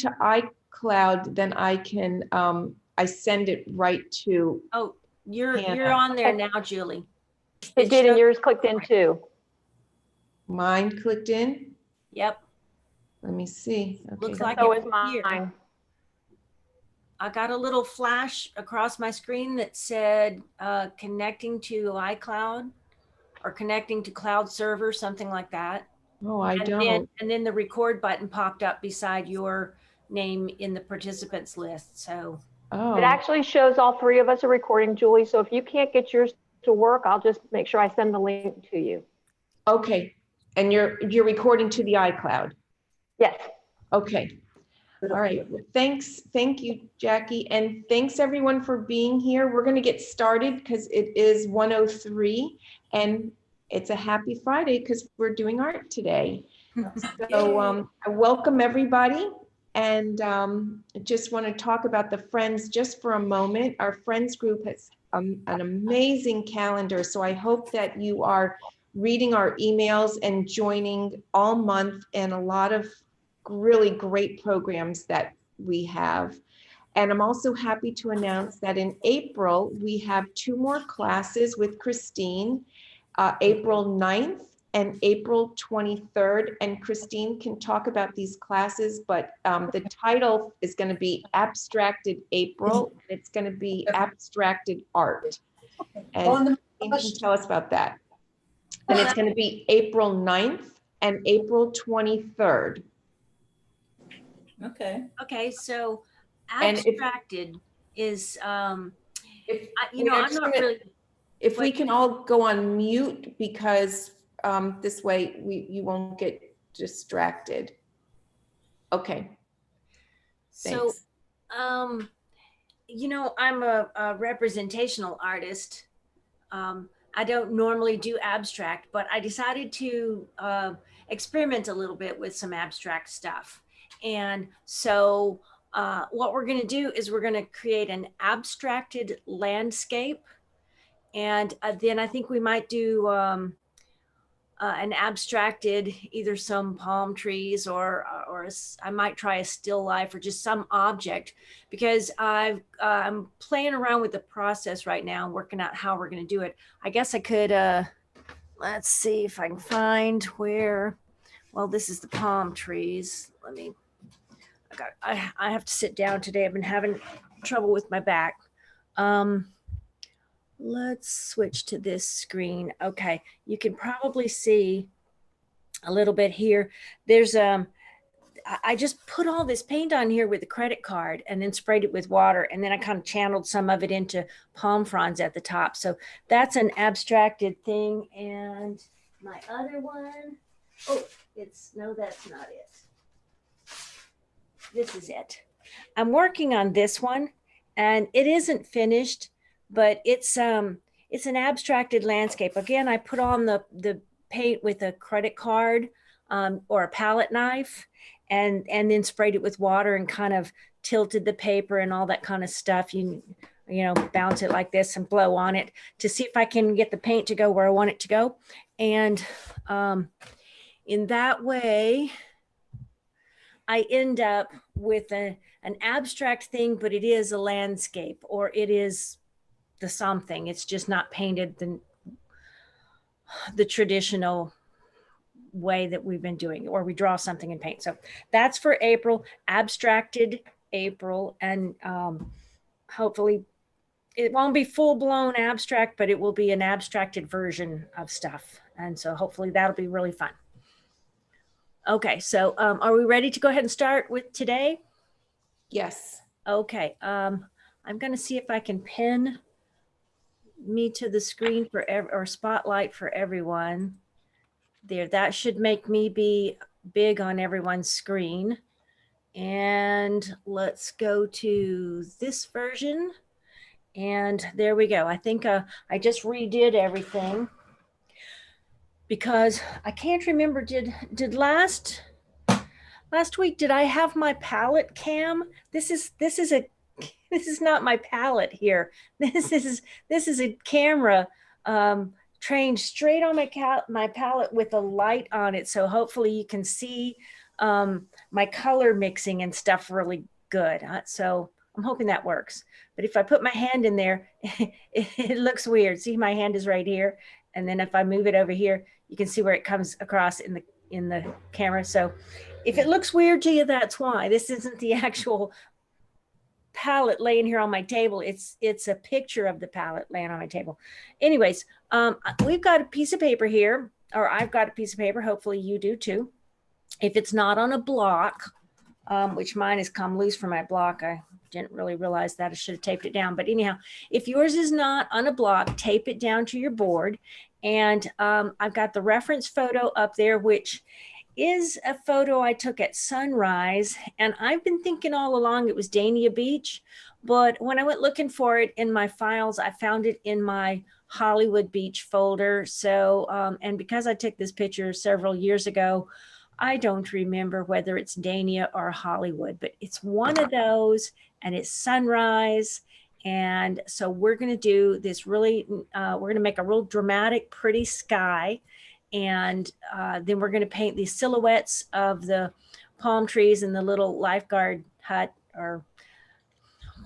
to iCloud, then I can, I send it right to. Oh, you're Hannah. on there now, Julie. It did, and yours clicked in too. Mine clicked in. Yep. Let me see. Okay. Looks like So it is mine. here. I got a little flash across my screen that said connecting to iCloud or connecting to cloud server, something like that. Oh, I don't. And then the record button popped up beside your name in the participants list. So Oh. It actually shows all three of us are recording, Julie. So if you can't get yours to work, I'll just make sure I send the link to you. Okay. And you're recording to the iCloud. Yes. Okay. All right. Well, thanks. Thank you, Jackie. And thanks everyone for being here. We're going to get started because it is 1:03 and it's a happy Friday because we're doing art today. So I welcome everybody. And I just want to talk about the Friends just for a moment. Our Friends group has an amazing calendar. So I hope that you are reading our emails and joining all month, and a lot of really great programs that we have. And I'm also happy to announce that in April, we have 2 more classes with Christine, April 9th and April 23rd. And Christine can talk about these classes, but the title is going to be Abstracted April, and it's going to be Abstracted Art. And Christine can tell us about that. And it's going to be April 9th and April 23rd. Okay. okay, so abstracted is If, you know, I'm not really. If we can all go on mute, because this way you won't get distracted. Okay. So, Thanks. you know, I'm a representational artist. I don't normally do abstract, but I decided to experiment a little bit with some abstract stuff. And so what we're going to do is we're going to create an abstracted landscape. And then I think we might do an abstracted, either some palm trees or I might try a still life or just some object, because I'm playing around with the process right now, working out how we're going to do it. I guess I could, let's see if I can find where, well, this is the palm trees. Let me, I have to sit down today. I've been having trouble with my back. Let's switch to this screen. Okay, you can probably see a little bit here. There's I just put all this paint on here with a credit card and then sprayed it with water, and then I kind of channeled some of it into palm fronds at the top. So that's an abstracted thing. And my other one, oh, no, that's not it. This is it. I'm working on this one, and it isn't finished, but it's an abstracted landscape. Again, I put on the paint with a credit card or a palette knife, and then sprayed it with water and kind of tilted the paper and all that kind of stuff. You know, bounce it like this and blow on it to see if I can get the paint to go where I want it to go. And in that way, I end up with an abstract thing, but it is a landscape, or it is the something. It's just not painted the traditional way that we've been doing, or we draw something in paint. So that's for April, abstracted April. And hopefully it won't be full-blown abstract, but it will be an abstracted version of stuff. And so hopefully that'll be really fun. Okay, so are we ready to go ahead and start with today? Yes. Okay, I'm going to see if I can pin me to the screen or spotlight for everyone. There, that should make me be big on everyone's screen. And let's go to this version. And there we go. I think I just redid everything, because I can't remember, did last week, did I have my palette cam? This is not my palette here. This is a camera trained straight on my palette with a light on it. So hopefully you can see my color mixing and stuff really good. So I'm hoping that works. But if I put my hand in there, it looks weird. See, my hand is right here. And then if I move it over here, you can see where it comes across in the camera. So if it looks weird to you, that's why. This isn't the actual palette laying here on my table. It's a picture of the palette laying on my table. Anyways, we've got a piece of paper here, or I've got a piece of paper. Hopefully you do too. If it's not on a block, which mine has come loose from my block, I didn't really realize that. I should have taped it down. But anyhow, if yours is not on a block, tape it down to your board. And I've got the reference photo up there, which is a photo I took at sunrise. And I've been thinking all along it was Dania Beach. But when I went looking for it in my files, I found it in my Hollywood Beach folder. So, and because I took this picture several years ago, I don't remember whether it's Dania or Hollywood, but it's one of those, and it's sunrise. And so we're going to do this really, we're going to make a real dramatic, pretty sky. And then we're going to paint these silhouettes of the palm trees and the little lifeguard hut, or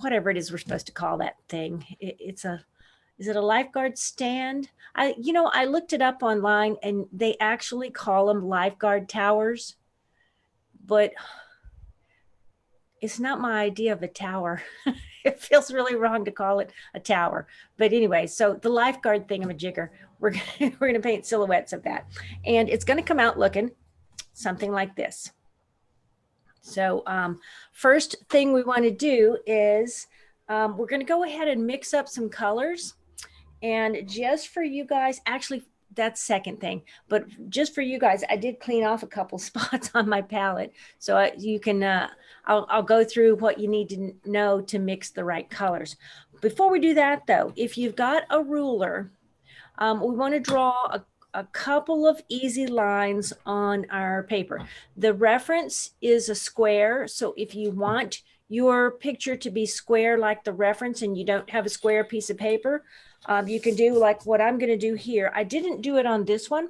whatever it is we're supposed to call that thing. Is it a lifeguard stand? I looked it up online, and they actually call them lifeguard towers, but it's not my idea of a tower. It feels really wrong to call it a tower. But anyway, so the lifeguard thingamajigger, we're going to paint silhouettes of that. And it's going to come out looking something like this. So first thing we want to do is we're going to go ahead and mix up some colors. And just for you guys, actually, that's second thing, but just for you guys, I did clean off a couple spots on my palette. So you can, I'll go through what you need to know to mix the right colors. Before we do that though, if you've got a ruler, we want to draw a couple of easy lines on our paper. The reference is a square. So if you want your picture to be square like the reference and you don't have a square piece of paper, you can do like what I'm going to do here. I didn't do it on this one.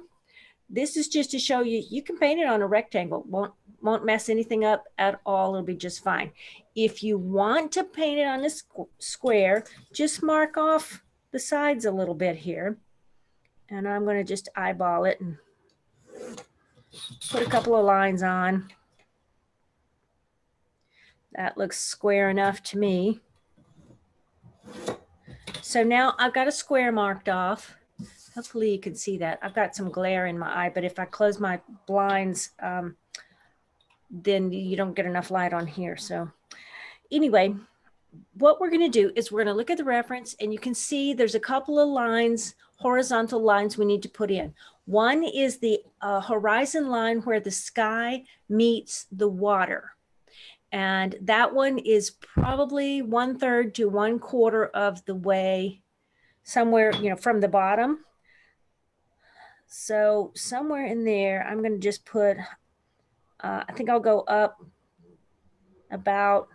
This is just to show you, you can paint it on a rectangle. Won't mess anything up at all. It'll be just fine. If you want to paint it on a square, just mark off the sides a little bit here. And I'm going to just eyeball it and put a couple of lines on. That looks square enough to me. So now I've got a square marked off. Hopefully you can see that. I've got some glare in my eye, but if I close my blinds, then you don't get enough light on here. So anyway, what we're going to do is we're going to look at the reference, and you can see there's a couple of lines, horizontal lines we need to put in. One is the horizon line where the sky meets the water. And that one is probably 1/3 to 1/4 of the way, somewhere, from the bottom. So somewhere in there, I'm going to just put, I think I'll go up about,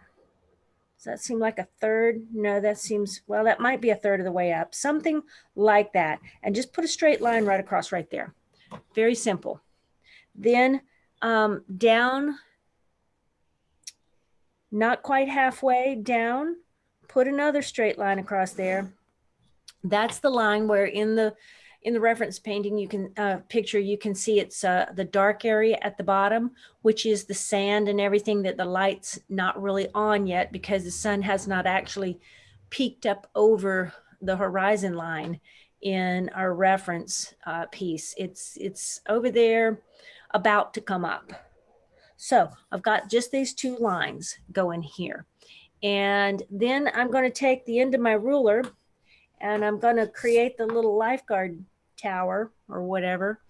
does that seem like 1/3? No, that seems, well, that might be 1/3 of the way up, something like that. And just put a straight line right across right there. Very simple. Then down, not quite halfway down, put another straight line across there. That's the line where in the reference painting, you can picture, you can see it's the dark area at the bottom, which is the sand and everything that the light's not really on yet because the sun has not actually peeked up over the horizon line in our reference piece. It's over there about to come up. So I've got just these two lines going here. And then I'm going to take the end of my ruler and I'm going to create the little lifeguard tower or whatever.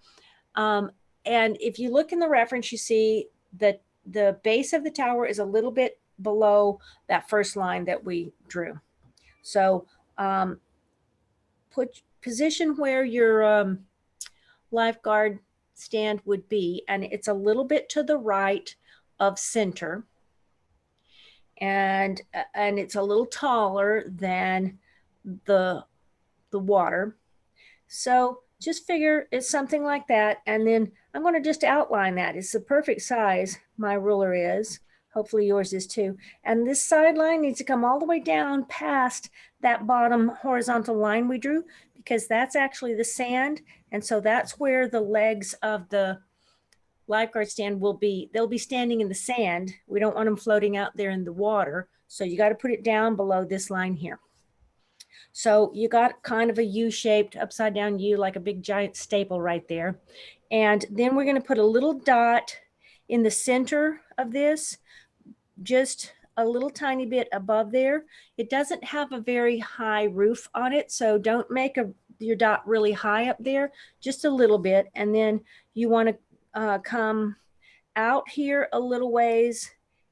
And if you look in the reference, you see that the base of the tower is a little bit below that first line that we drew. So position where your lifeguard stand would be, and it's a little bit to the right of center, and it's a little taller than the water. So just figure it's something like that. And then I'm going to just outline that. It's the perfect size, my ruler is. Hopefully yours is too. And this sideline needs to come all the way down past that bottom horizontal line we drew, because that's actually the sand. And so that's where the legs of the lifeguard stand will be. They'll be standing in the sand. We don't want them floating out there in the water. So you got to put it down below this line here. So you got kind of a U-shaped upside down U, like a big giant staple right there. And then we're going to put a little dot in the center of this, just a little tiny bit above there. It doesn't have a very high roof on it, so don't make your dot really high up there, just a little bit. And then you want to come out here a little ways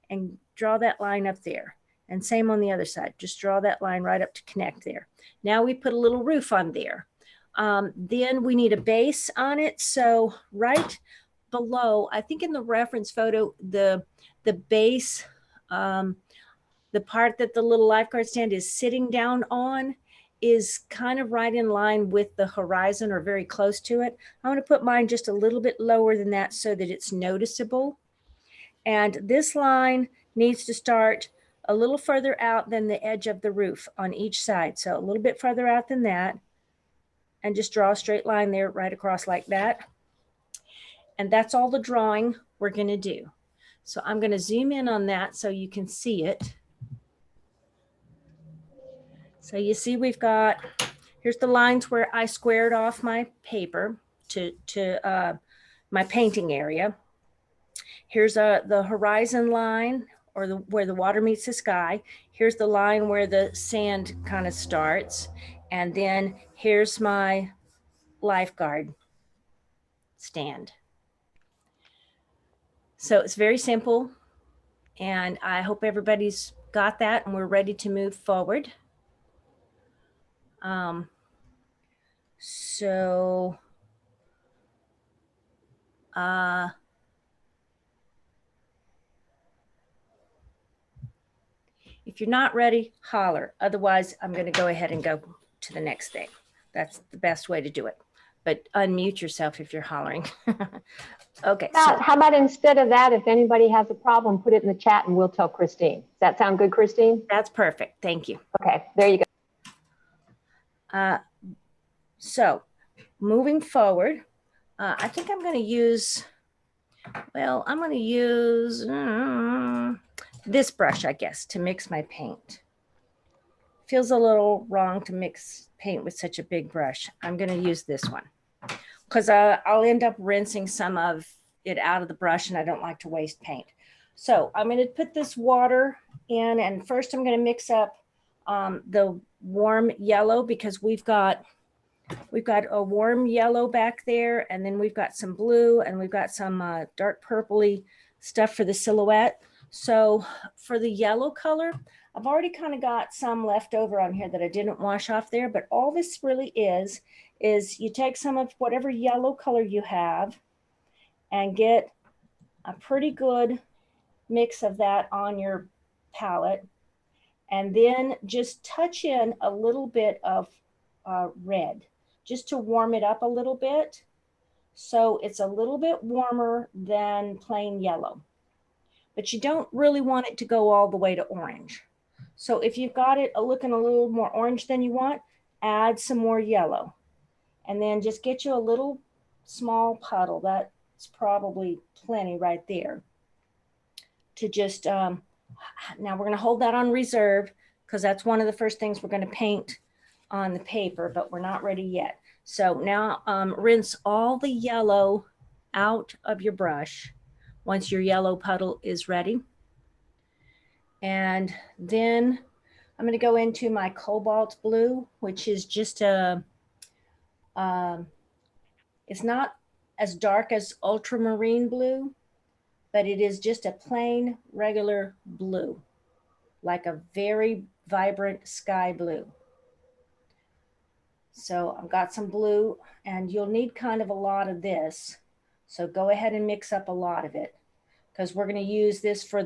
and draw that line up there. And same on the other side, just draw that line right up to connect there. Now we put a little roof on there. Then we need a base on it. So right below, I think in the reference photo, the base, the part that the little lifeguard stand is sitting down on is kind of right in line with the horizon or very close to it. I'm going to put mine just a little bit lower than that so that it's noticeable. And this line needs to start a little further out than the edge of the roof on each side. So a little bit further out than that. And just draw a straight line there right across like that. And that's all the drawing we're going to do. So I'm going to zoom in on that so you can see it. So you see we've got, here's the lines where I squared off my paper to my painting area. Here's the horizon line, or where the water meets the sky. Here's the line where the sand kind of starts. And then here's my lifeguard stand. So it's very simple. And I hope everybody's got that and we're ready to move forward. If you're not ready, holler. Otherwise, I'm going to go ahead and go to the next thing. That's the best way to do it. But unmute yourself if you're hollering. Okay. How about instead of that, if anybody has a problem, put it in the chat and we'll tell Christine. Does that sound good, Christine? That's perfect. Thank you. Okay, there you go. So moving forward, I think I'm going to use, well, I'm going to use this brush, I guess, to mix my paint. Feels a little wrong to mix paint with such a big brush. I'm going to use this one because I'll end up rinsing some of it out of the brush and I don't like to waste paint. So I'm going to put this water in, and first I'm going to mix up the warm yellow, because we've got a warm yellow back there, and then we've got some blue, and we've got some dark purpley stuff for the silhouette. So for the yellow color, I've already kind of got some left over on here that I didn't wash off there, but all this really is you take some of whatever yellow color you have and get a pretty good mix of that on your palette, and then just touch in a little bit of red just to warm it up a little bit. So it's a little bit warmer than plain yellow, but you don't really want it to go all the way to orange. So if you've got it looking a little more orange than you want, add some more yellow, and then just get you a little small puddle. That's probably plenty right there to just, now we're going to hold that on reserve because that's one of the first things we're going to paint on the paper, but we're not ready yet. So now rinse all the yellow out of your brush once your yellow puddle is ready. And then I'm going to go into my cobalt blue, which is just a, it's not as dark as ultramarine blue, but it is just a plain regular blue, like a very vibrant sky blue. So I've got some blue, and you'll need kind of a lot of this. So go ahead and mix up a lot of it, because we're going to use this for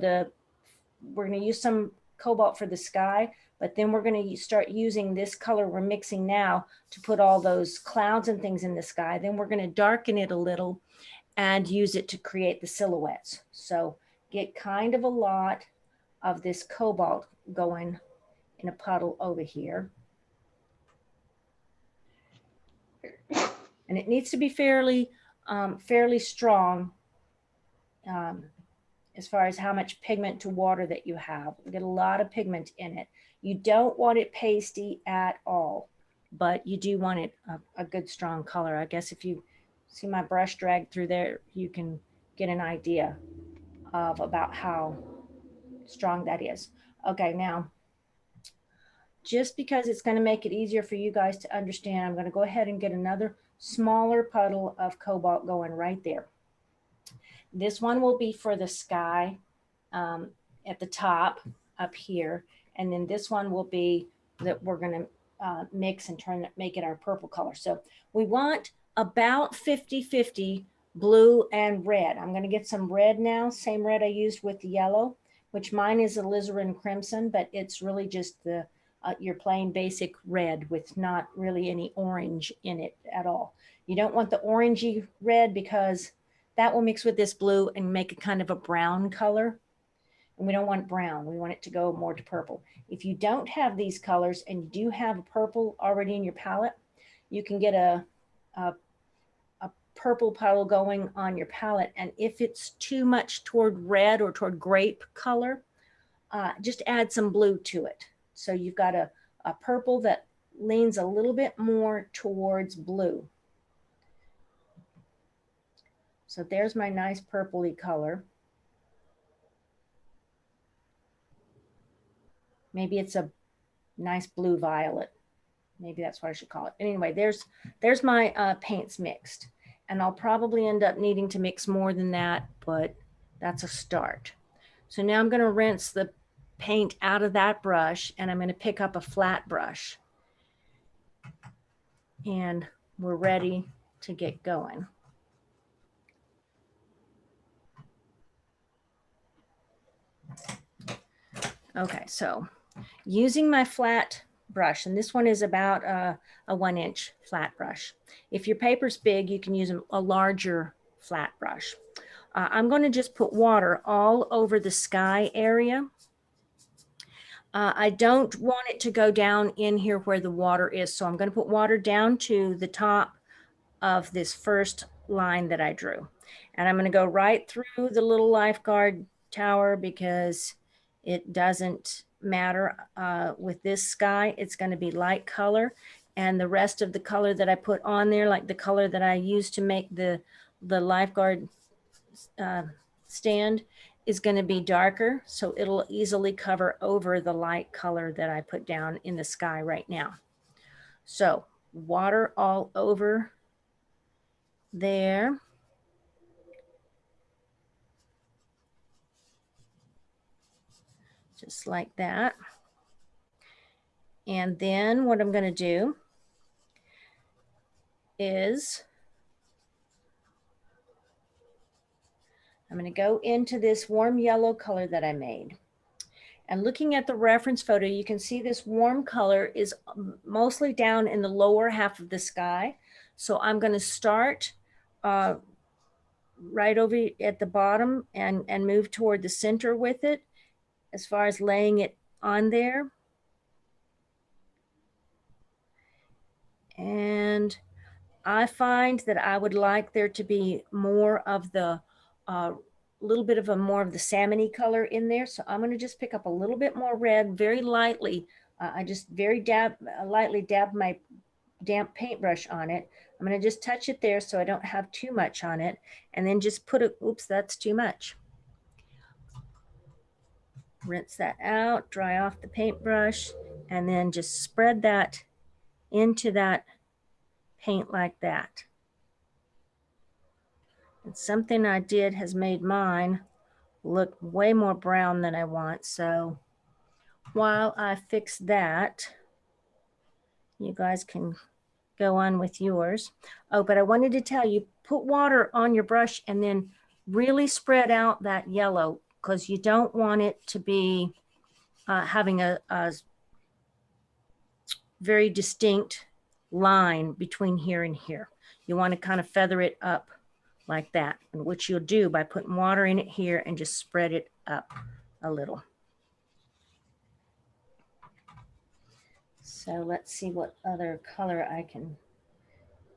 we're going to use some cobalt for the sky, but then we're going to start using this color we're mixing now to put all those clouds and things in the sky. Then we're going to darken it a little and use it to create the silhouettes. So get kind of a lot of this cobalt going in a puddle over here. And it needs to be fairly strong as far as how much pigment to water that you have. We get a lot of pigment in it. You don't want it pasty at all, but you do want it a good strong color. I guess if you see my brush drag through there, you can get an idea of about how strong that is. Okay, now, just because it's going to make it easier for you guys to understand, I'm going to go ahead and get another smaller puddle of cobalt going right there. This one will be for the sky at the top up here. And then this one will be that we're going to mix and make it our purple color. So we want about 50-50 blue and red. I'm going to get some red now, same red I used with the yellow, which mine is alizarin crimson, but it's really just the your plain basic red with not really any orange in it at all. You don't want the orangey red because that will mix with this blue and make a kind of a brown color. And we don't want brown. We want it to go more to purple. If you don't have these colors and you do have a purple already in your palette, you can get a purple puddle going on your palette. And if it's too much toward red or toward grape color, just add some blue to it. So you've got a purple that leans a little bit more towards blue. So there's my nice purpley color. Maybe it's a nice blue violet. Maybe that's what I should call it. Anyway, there's my paints mixed. And I'll probably end up needing to mix more than that, but that's a start. So now I'm going to rinse the paint out of that brush and I'm going to pick up a flat brush. And we're ready to get going. Okay, so using my flat brush, and this one is about a 1-inch flat brush. If your paper's big, you can use a larger flat brush. I'm going to just put water all over the sky area. I don't want it to go down in here where the water is, so I'm going to put water down to the top of this first line that I drew. And I'm going to go right through the little lifeguard tower because it doesn't matter with this sky. It's going to be light color, and the rest of the color that I put on there, like the color that I used to make the lifeguard stand, is going to be darker, so it'll easily cover over the light color that I put down in the sky right now. So water all over there. Just like that. And then what I'm going to do is I'm going to go into this warm yellow color that I made. And looking at the reference photo, you can see this warm color is mostly down in the lower half of the sky. So I'm going to start right over at the bottom and move toward the center with it as far as laying it on there. And I find that I would like there to be more of the little bit of more of the salmony color in there. So I'm going to just pick up a little bit more red very lightly. I just very lightly dab my damp paintbrush on it. I'm going to just touch it there so I don't have too much on it. And then just put it, oops, that's too much. Rinse that out, dry off the paintbrush, and then just spread that into that paint like that. And something I did has made mine look way more brown than I want. So while I fix that, you guys can go on with yours. Oh, but I wanted to tell you, put water on your brush and then really spread out that yellow, because you don't want it to be having a very distinct line between here and here. You want to kind of feather it up like that, which you'll do by putting water in it here and just spread it up a little. So let's see what other color I can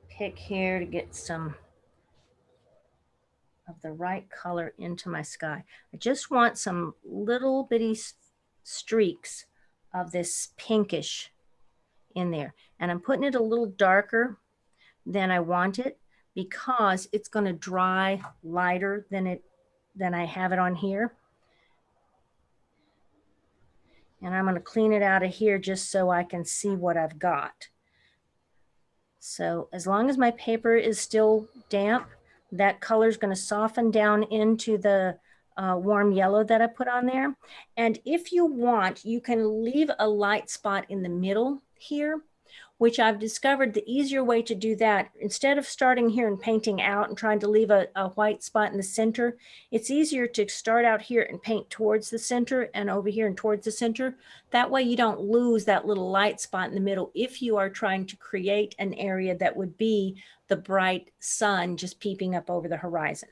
pick here to get some of the right color into my sky. I just want some little bitty streaks of this pinkish in there. And I'm putting it a little darker than I want it because it's going to dry lighter than I have it on here. And I'm going to clean it out of here just so I can see what I've got. So as long as my paper is still damp, that color is going to soften down into the warm yellow that I put on there. And if you want, you can leave a light spot in the middle here, which I've discovered the easier way to do that. Instead of starting here and painting out and trying to leave a white spot in the center, it's easier to start out here and paint towards the center and over here and towards the center. That way you don't lose that little light spot in the middle if you are trying to create an area that would be the bright sun just peeping up over the horizon.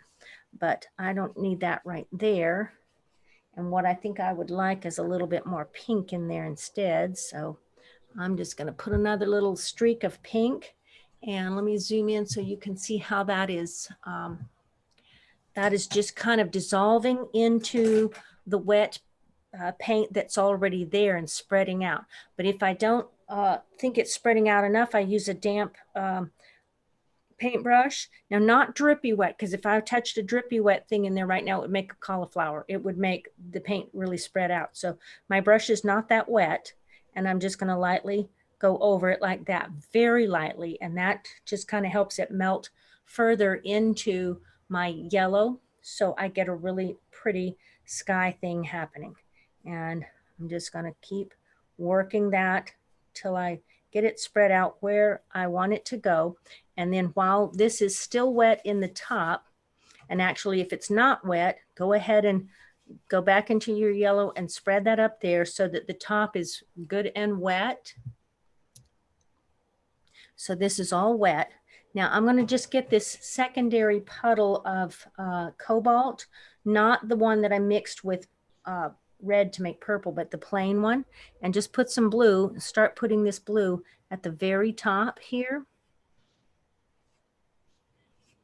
But I don't need that right there. And what I think I would like is a little bit more pink in there instead. So I'm just going to put another little streak of pink, and let me zoom in so you can see how that is. That is just kind of dissolving into the wet paint that's already there and spreading out. But if I don't think it's spreading out enough, I use a damp paintbrush. Now, not drippy wet, because if I touched a drippy wet thing in there right now, it would make a cauliflower. It would make the paint really spread out. So my brush is not that wet. And I'm just going to lightly go over it like that, very lightly. And that just kind of helps it melt further into my yellow. So I get a really pretty sky thing happening. And I'm just going to keep working that till I get it spread out where I want it to go. And then while this is still wet in the top, and actually if it's not wet, go ahead and go back into your yellow and spread that up there so that the top is good and wet. So this is all wet. Now I'm going to just get this secondary puddle of cobalt, not the one that I mixed with red to make purple, but the plain one, and just put some blue, start putting this blue at the very top here.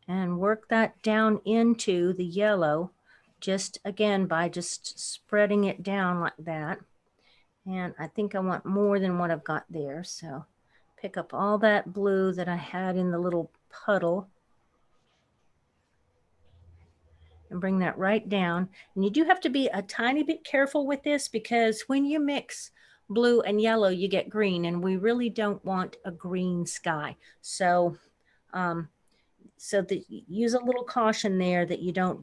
And work that down into the yellow. Just again, by just spreading it down like that. And I think I want more than what I've got there. So pick up all that blue that I had in the little puddle and bring that right down. And you do have to be a tiny bit careful with this because when you mix blue and yellow, you get green, and we really don't want a green sky. So use a little caution there that you don't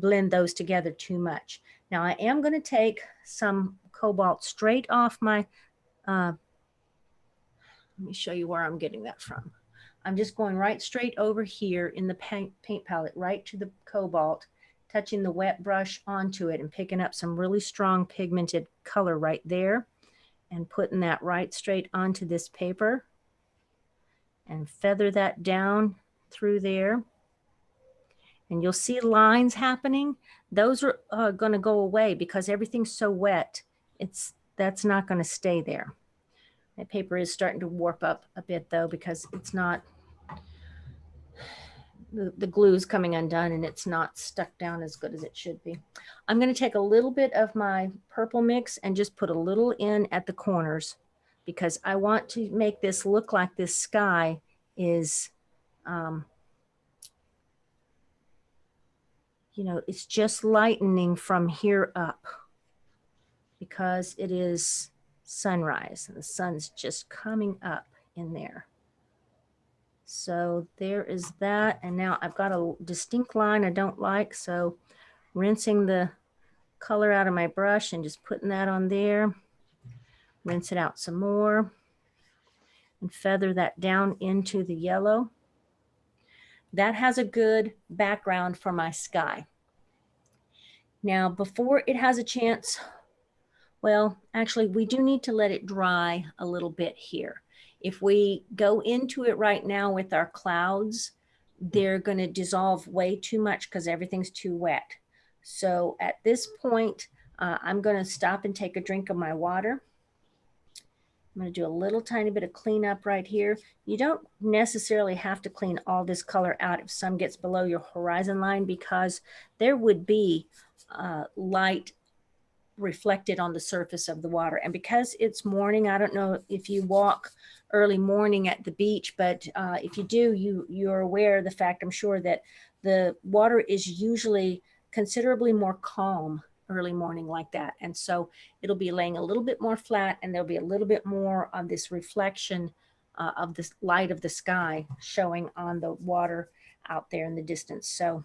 blend those together too much. Now I am going to take some cobalt straight off my, let me show you where I'm getting that from. I'm just going right straight over here in the paint palette, right to the cobalt, touching the wet brush onto it and picking up some really strong pigmented color right there and putting that right straight onto this paper and feather that down through there. And you'll see lines happening. Those are going to go away because everything's so wet. That's not going to stay there. My paper is starting to warp up a bit though because it's not, the glue is coming undone and it's not stuck down as good as it should be. I'm going to take a little bit of my purple mix and just put a little in at the corners because I want to make this look like this sky is, you know, it's just lightening from here up because it is sunrise and the sun's just coming up in there. So there is that. And now I've got a distinct line I don't like. So rinsing the color out of my brush and just putting that on there. Rinse it out some more and feather that down into the yellow. That has a good background for my sky. Now, before it has a chance, Well, actually, we do need to let it dry a little bit here. If we go into it right now with our clouds, they're going to dissolve way too much because everything's too wet. So at this point, I'm going to stop and take a drink of my water. I'm going to do a little tiny bit of cleanup right here. You don't necessarily have to clean all this color out if some gets below your horizon line, because there would be light reflected on the surface of the water. And because it's morning, I don't know if you walk early morning at the beach, but if you do, you're aware of the fact, I'm sure, that the water is usually considerably more calm early morning like that. And so it'll be laying a little bit more flat, and there'll be a little bit more of this reflection of this light of the sky showing on the water out there in the distance. So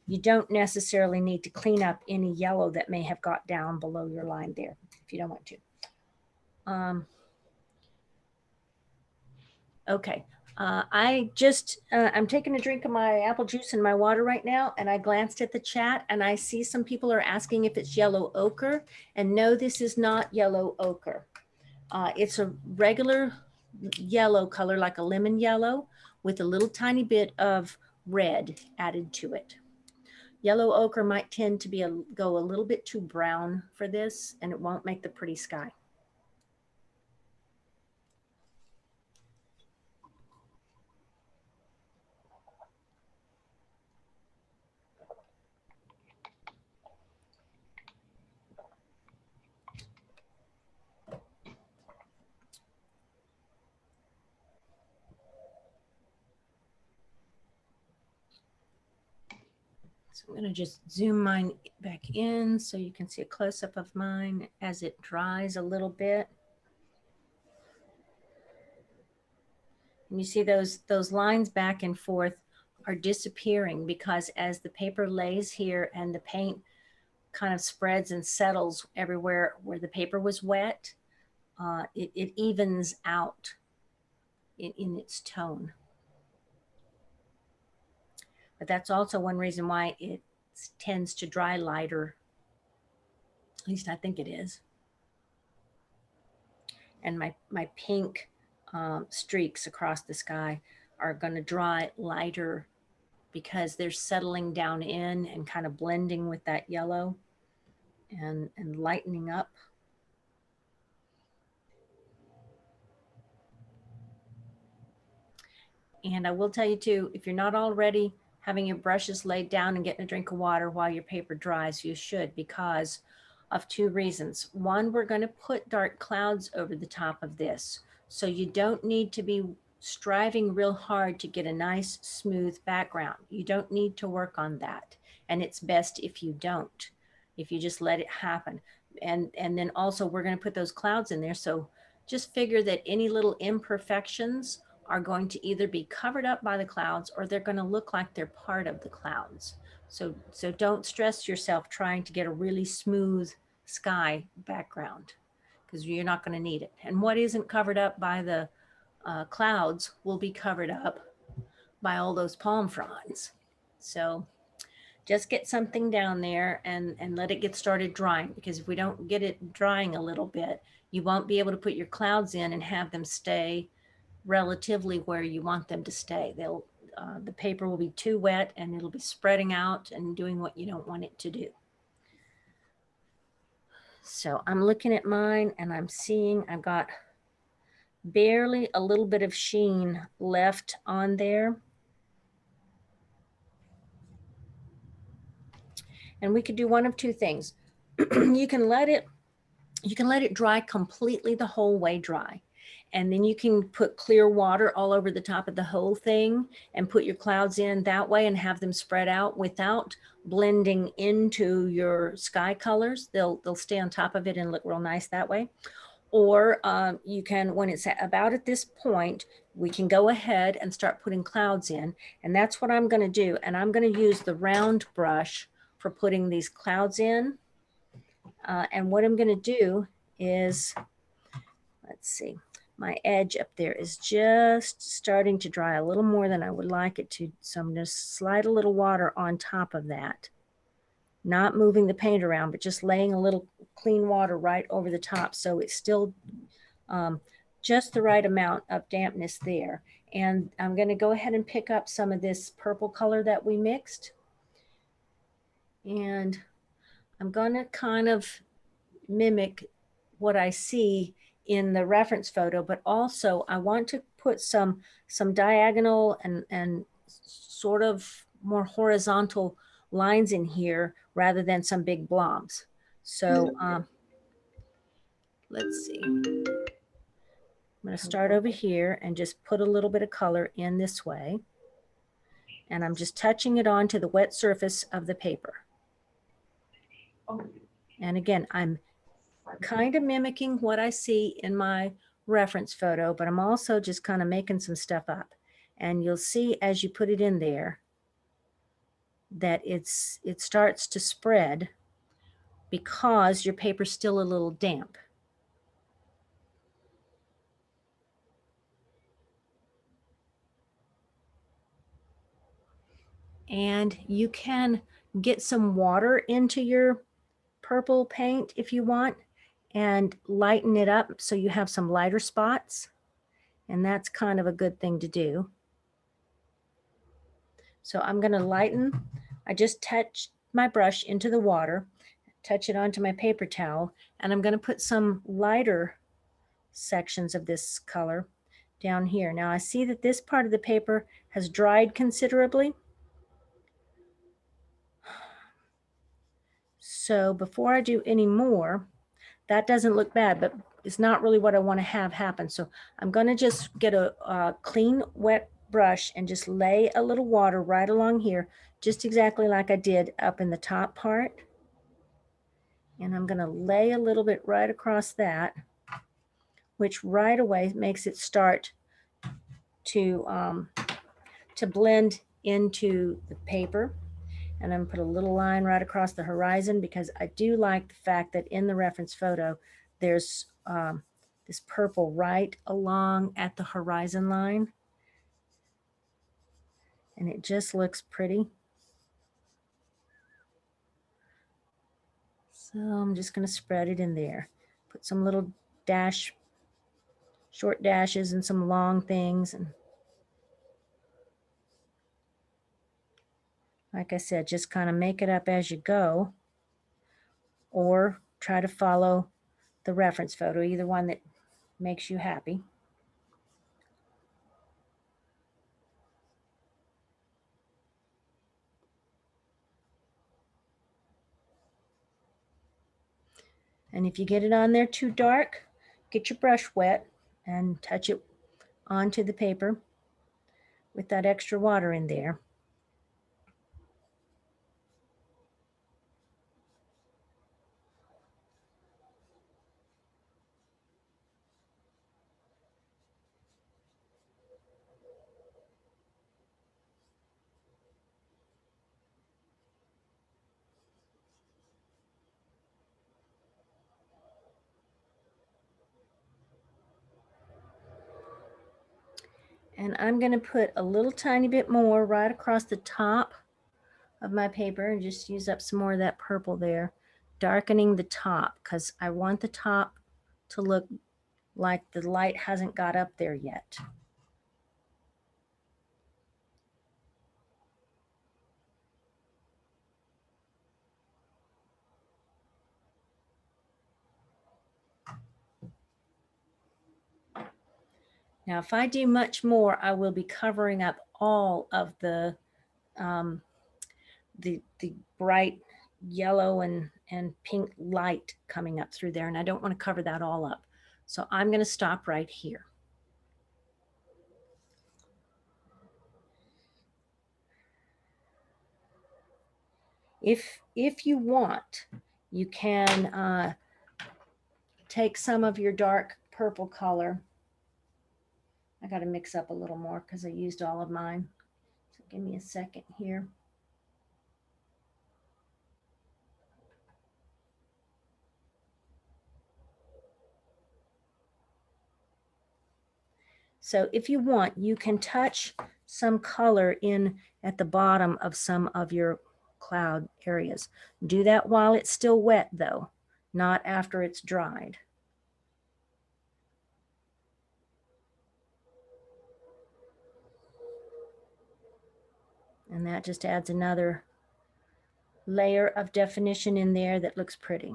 you don't necessarily need to clean up any yellow that may have got down below your line there if you don't want to. Okay, I'm taking a drink of my apple juice and my water right now, and I glanced at the chat and I see some people are asking if it's yellow ochre, and no, this is not yellow ochre. It's a regular yellow color, like a lemon yellow, with a little tiny bit of red added to it. Yellow ochre might tend to go a little bit too brown for this, and it won't make the pretty sky. So I'm going to just zoom mine back in so you can see a close-up of mine as it dries a little bit. And you see those lines back and forth are disappearing, because as the paper lays here and the paint kind of spreads and settles everywhere where the paper was wet, it evens out in its tone. But that's also one reason why it tends to dry lighter. At least I think it is. And my pink streaks across the sky are going to dry lighter because they're settling down in and kind of blending with that yellow and lightening up. And I will tell you too, if you're not already having your brushes laid down and getting a drink of water while your paper dries, you should, because of two reasons. One, we're going to put dark clouds over the top of this. So you don't need to be striving real hard to get a nice smooth background. You don't need to work on that. And it's best if you don't, if you just let it happen. And then also we're going to put those clouds in there. So just figure that any little imperfections are going to either be covered up by the clouds, or they're going to look like they're part of the clouds. So don't stress yourself trying to get a really smooth sky background, because you're not going to need it. And what isn't covered up by the clouds will be covered up by all those palm fronds. So just get something down there and let it get started drying, because if we don't get it drying a little bit, you won't be able to put your clouds in and have them stay relatively where you want them to stay. The paper will be too wet and it'll be spreading out and doing what you don't want it to do. So I'm looking at mine and I'm seeing I've got barely a little bit of sheen left on there. And we could do one of two things. You can let it dry completely, the whole way dry. And then you can put clear water all over the top of the whole thing and put your clouds in that way and have them spread out without blending into your sky colors. They'll stay on top of it and look real nice that way. Or you can, when it's about at this point, we can go ahead and start putting clouds in. And that's what I'm going to do. And I'm going to use the round brush for putting these clouds in. And what I'm going to do is, let's see, my edge up there is just starting to dry a little more than I would like it to. So I'm going to slide a little water on top of that. not moving the paint around, but just laying a little clean water right over the top. So it's still just the right amount of dampness there. And I'm going to go ahead and pick up some of this purple color that we mixed. And I'm going to kind of mimic what I see in the reference photo, but also I want to put some diagonal and sort of more horizontal lines in here rather than some big blobs. So let's see. I'm going to start over here and just put a little bit of color in this way. And I'm just touching it onto the wet surface of the paper. And again, I'm kind of mimicking what I see in my reference photo, but I'm also just kind of making some stuff up. And you'll see as you put it in there that it starts to spread because your paper's still a little damp. And you can get some water into your purple paint if you want and lighten it up so you have some lighter spots. And that's kind of a good thing to do. So I'm going to lighten. I just touched my brush into the water, touch it onto my paper towel, and I'm going to put some lighter sections of this color down here. Now I see that this part of the paper has dried considerably. So before I do any more, that doesn't look bad, but it's not really what I want to have happen. So I'm going to just get a clean, wet brush and just lay a little water right along here, just exactly like I did up in the top part. And I'm going to lay a little bit right across that, which right away makes it start to blend into the paper. And I'm going to put a little line right across the horizon because I do like the fact that in the reference photo, there's this purple right along at the horizon line. And it just looks pretty. So I'm just going to spread it in there. Put some little short dashes and some long things. And like I said, just kind of make it up as you go, or try to follow the reference photo, either one that makes you happy. And if you get it on there too dark, get your brush wet and touch it onto the paper with that extra water in there. And I'm going to put a little tiny bit more right across the top of my paper and just use up some more of that purple there, darkening the top because I want the top to look like the light hasn't got up there yet. Now, if I do much more, I will be covering up all of the bright yellow and pink light coming up through there, and I don't want to cover that all up. So I'm going to stop right here. If you want, you can take some of your dark purple color. I got to mix up a little more because I used all of mine. So give me a second here. So if you want, you can touch some color in at the bottom of some of your cloud areas. Do that while it's still wet though, not after it's dried. And that just adds another layer of definition in there that looks pretty.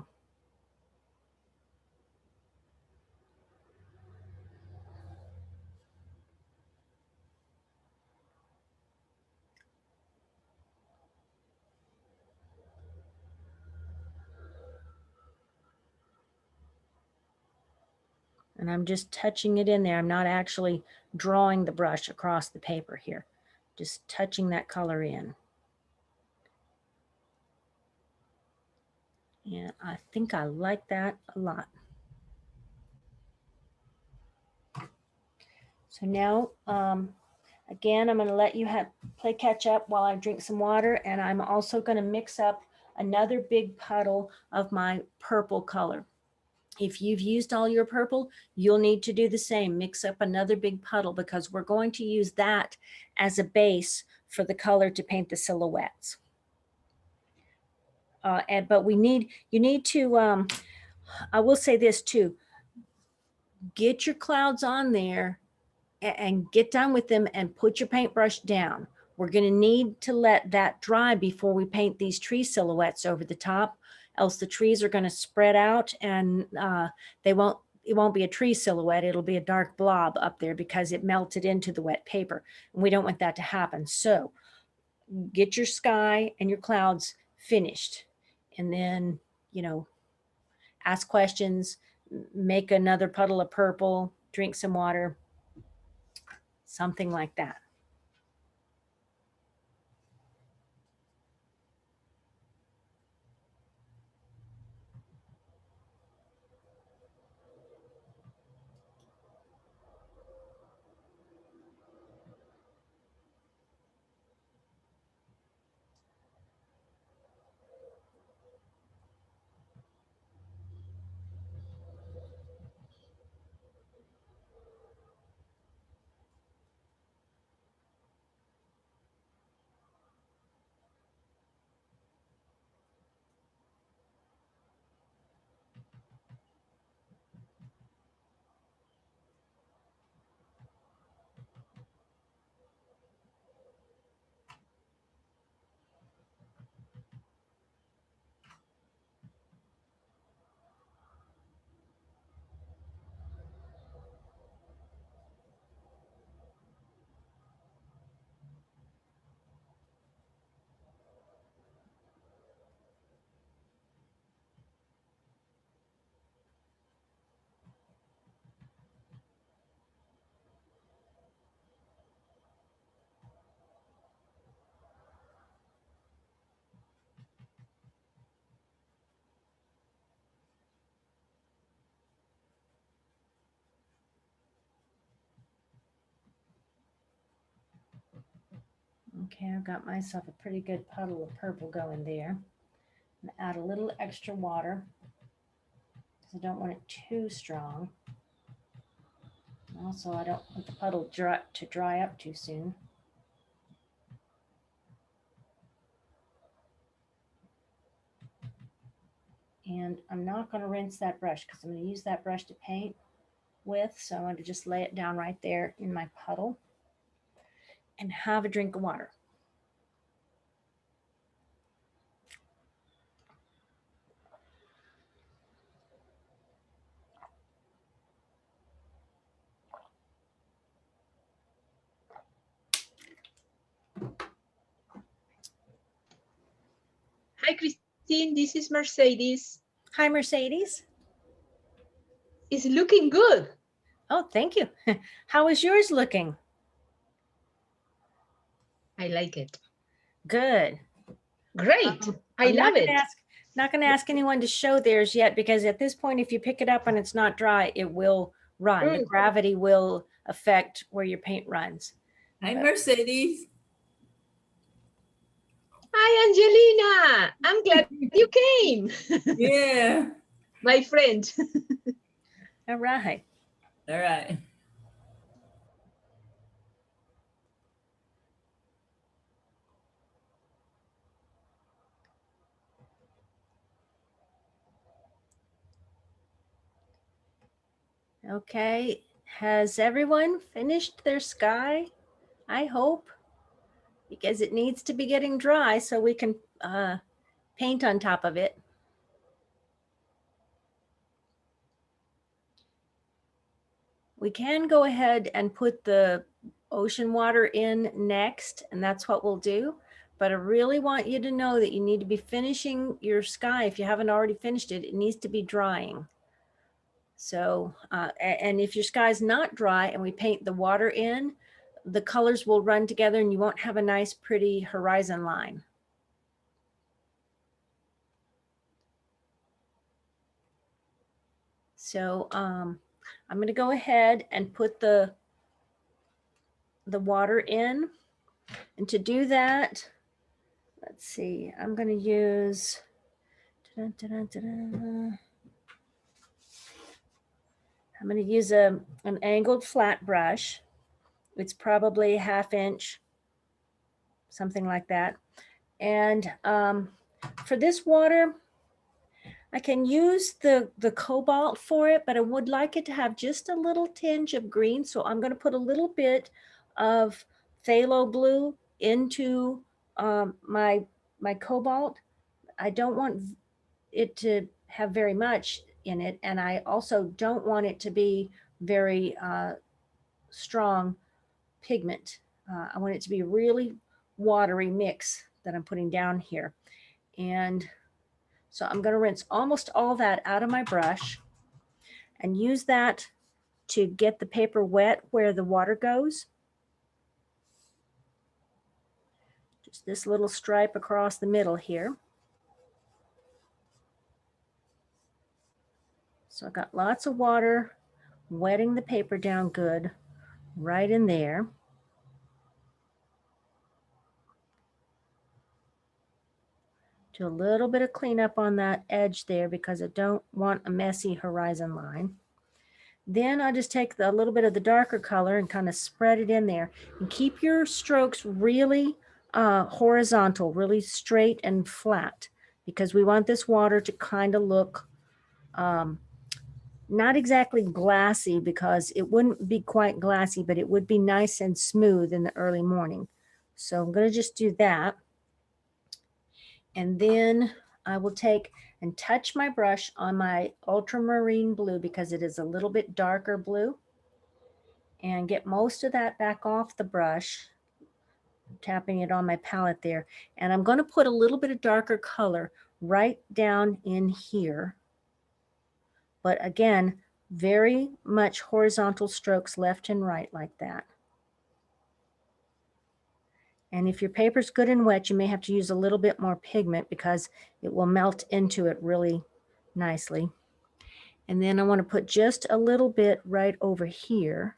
And I'm just touching it in there. I'm not actually drawing the brush across the paper here, just touching that color in. And I think I like that a lot. So now, again, I'm going to let you play catch up while I drink some water. And I'm also going to mix up another big puddle of my purple color. If you've used all your purple, you'll need to do the same. Mix up another big puddle because we're going to use that as a base for the color to paint the silhouettes. But you need to, I will say this too, get your clouds on there and get done with them and put your paintbrush down. We're going to need to let that dry before we paint these tree silhouettes over the top, else the trees are going to spread out and it won't be a tree silhouette. It'll be a dark blob up there because it melted into the wet paper. And we don't want that to happen. So get your sky and your clouds finished. And then, you know, ask questions, make another puddle of purple, drink some water, something like that. Okay, I've got myself a pretty good puddle of purple going there. I'm gonna add a little extra water because I don't want it too strong. Also, I don't want the puddle to dry up too soon. And I'm not going to rinse that brush because I'm going to use that brush to paint with. So I want to just lay it down right there in my puddle and have a drink of water. Hi, Christine. This is Mercedes. Hi, Mercedes. It's looking good. Oh, thank you. How is yours looking? I like it. Good. Great. I I'm love it. Not going to ask anyone to show theirs yet because at this point, if you pick it up and it's not dry, it will run. The gravity will affect where your paint runs. Hi, Mercedes. Hi, Angelina. I'm glad you came. Yeah. My friend. All right. All right. Okay, has everyone finished their sky? I hope, because it needs to be getting dry so we can paint on top of it. We can go ahead and put the ocean water in next, and that's what we'll do. But I really want you to know that you need to be finishing your sky. If you haven't already finished it, it needs to be drying. So, and if your sky is not dry and we paint the water in, the colors will run together and you won't have a nice, pretty horizon line. So I'm going to go ahead and put the water in. And to do that, let's see, I'm going to use, I'm going to use an angled flat brush. It's probably a 1/2 inch, something like that. And for this water, I can use the cobalt for it, but I would like it to have just a little tinge of green. So I'm going to put a little bit of phthalo blue into my cobalt. I don't want it to have very much in it, and I also don't want it to be very strong pigment. I want it to be a really watery mix that I'm putting down here. And so I'm going to rinse almost all that out of my brush and use that to get the paper wet where the water goes. Just this little stripe across the middle here. So I got lots of water wetting the paper down good right in there. Do a little bit of cleanup on that edge there because I don't want a messy horizon line. Then I'll just take a little bit of the darker color and kind of spread it in there. And keep your strokes really horizontal, really straight and flat, because we want this water to kind of look not exactly glassy, because it wouldn't be quite glassy, but it would be nice and smooth in the early morning. So I'm going to just do that. And then I will take and touch my brush on my ultramarine blue because it is a little bit darker blue, and get most of that back off the brush, tapping it on my palette there. And I'm going to put a little bit of darker color right down in here. But again, very much horizontal strokes left and right like that. And if your paper's good and wet, you may have to use a little bit more pigment because it will melt into it really nicely. And then I want to put just a little bit right over here.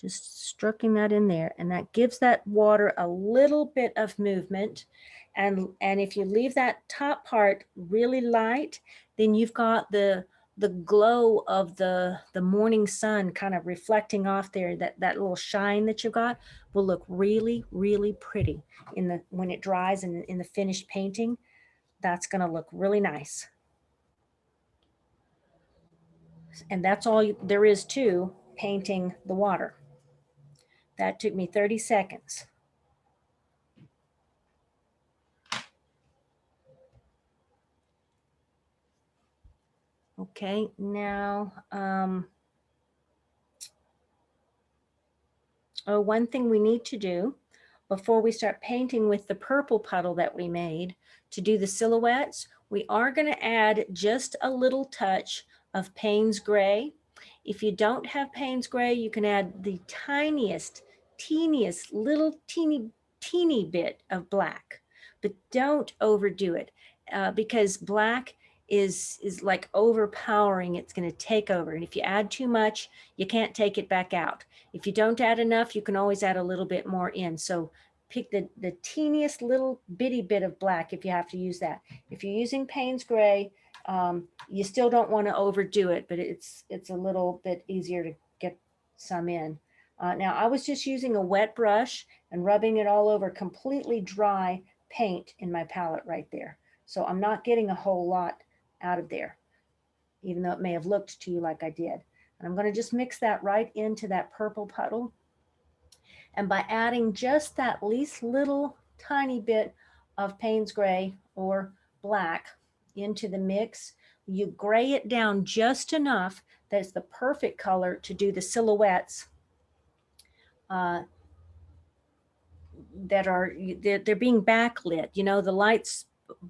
Just stroking that in there, and that gives that water a little bit of movement. And if you leave that top part really light, then you've got the glow of the morning sun kind of reflecting off there. That little shine that you've got will look really, really pretty when it dries and in the finished painting. That's going to look really nice. And that's all there is to painting the water. That took me 30 seconds. Okay, now, one thing we need to do before we start painting with the purple puddle that we made to do the silhouettes, we are going to add just a little touch of Payne's Gray. If you don't have Payne's Gray, you can add the teeniest little teeny bit of black, but don't overdo it because black is like overpowering. It's going to take over. And if you add too much, you can't take it back out. If you don't add enough, you can always add a little bit more in. So pick the teeniest little bitty bit of black if you have to use that. If you're using Payne's Gray, you still don't want to overdo it, but it's a little bit easier to get some in. Now I was just using a wet brush and rubbing it all over completely dry paint in my palette right there. So I'm not getting a whole lot out of there. even though it may have looked to you like I did. And I'm going to just mix that right into that purple puddle. And by adding just that least little tiny bit of Payne's gray or black into the mix, you gray it down just enough that it's the perfect color to do the silhouettes that are, they're being backlit. You know, the lights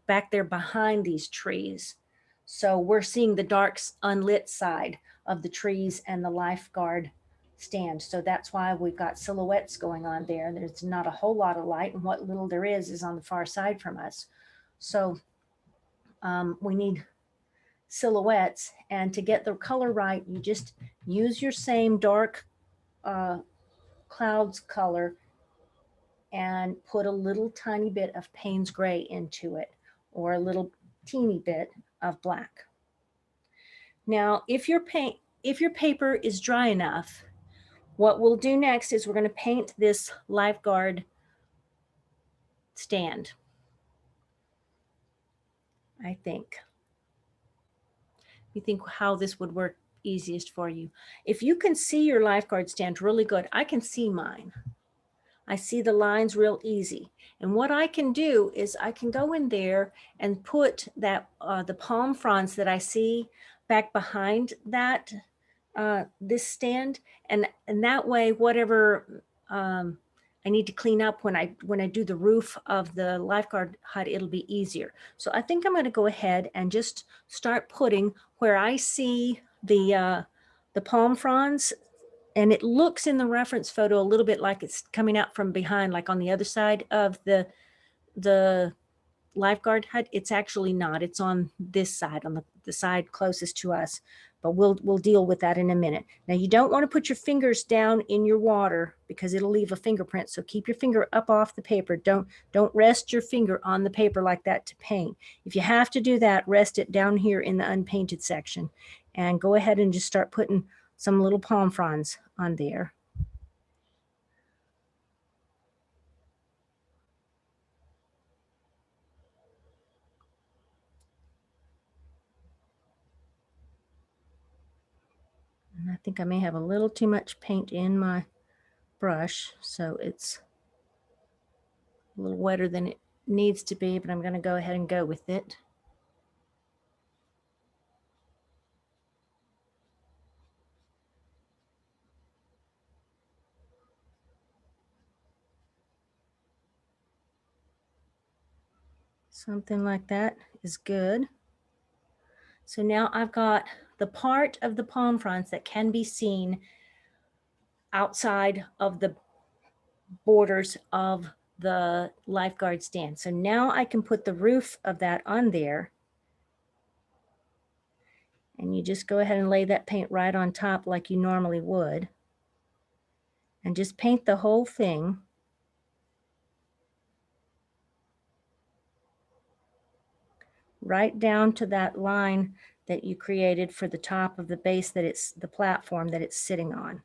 back there behind these trees. So we're seeing the dark unlit side of the trees and the lifeguard stand. So that's why we've got silhouettes going on there. There's not a whole lot of light, and what little there is on the far side from us. So we need silhouettes, and to get the color right, you just use your same dark clouds color and put a little tiny bit of Payne's gray into it, or a little teeny bit of black. Now, if your paper is dry enough, what we'll do next is we're going to paint this lifeguard stand, I think. You think how this would work easiest for you. If you can see your lifeguard stand really good, I can see mine. I see the lines real easy. And what I can do is I can go in there and put that the palm fronds that I see back behind that this stand, and that way whatever I need to clean up when I do the roof of the lifeguard hut, it'll be easier. So I think I'm going to go ahead and just start putting where I see the palm fronds, and it looks in the reference photo a little bit like it's coming out from behind, like on the other side of the lifeguard hut. It's actually not. It's on this side, on the side closest to us. But we'll deal with that in a minute. Now, you don't want to put your fingers down in your water because it'll leave a fingerprint. So keep your finger up off the paper. Don't rest your finger on the paper like that to paint. If you have to do that, rest it down here in the unpainted section, and go ahead and just start putting some little palm fronds on there. And I think I may have a little too much paint in my brush, so it's a little wetter than it needs to be, but I'm going to go ahead and go with it. Something like that is good. So now I've got the part of the palm fronds that can be seen outside of the borders of the lifeguard stand. So now I can put the roof of that on there. And you just go ahead and lay that paint right on top like you normally would. And just paint the whole thing. Right down to that line that you created for the top of the base, that it's the platform that it's sitting on.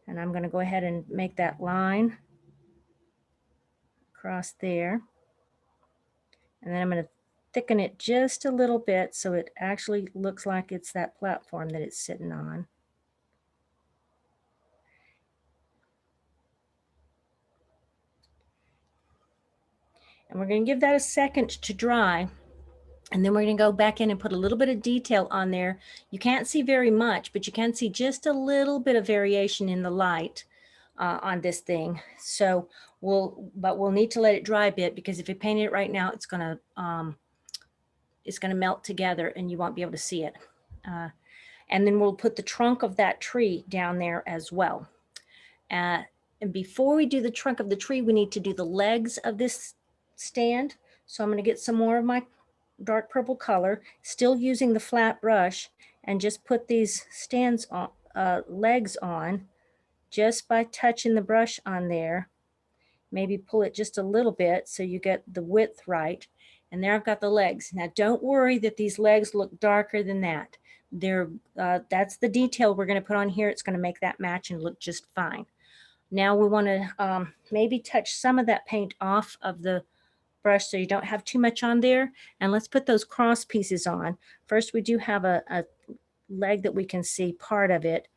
And I'm going to go ahead and make that line across there. And then I'm going to thicken it just a little bit so it actually looks like it's that platform that it's sitting on. And we're going to give that a second to dry. And then we're going to go back in and put a little bit of detail on there. You can't see very much, but you can see just a little bit of variation in the light on this thing. So we'll need to let it dry a bit, because if you paint it right now, it's going to melt together and you won't be able to see it. And then we'll put the trunk of that tree down there as well. And before we do the trunk of the tree, we need to do the legs of this stand. So I'm going to get some more of my dark purple color, still using the flat brush, and just put these stands on, legs on, just by touching the brush on there. Maybe pull it just a little bit so you get the width right. And there I've got the legs. Now don't worry that these legs look darker than that. That's the detail we're going to put on here. It's going to make that match and look just fine. Now we want to maybe touch some of that paint off of the brush so you don't have too much on there. And let's put those cross pieces on. First, we do have a leg that we can see part of it,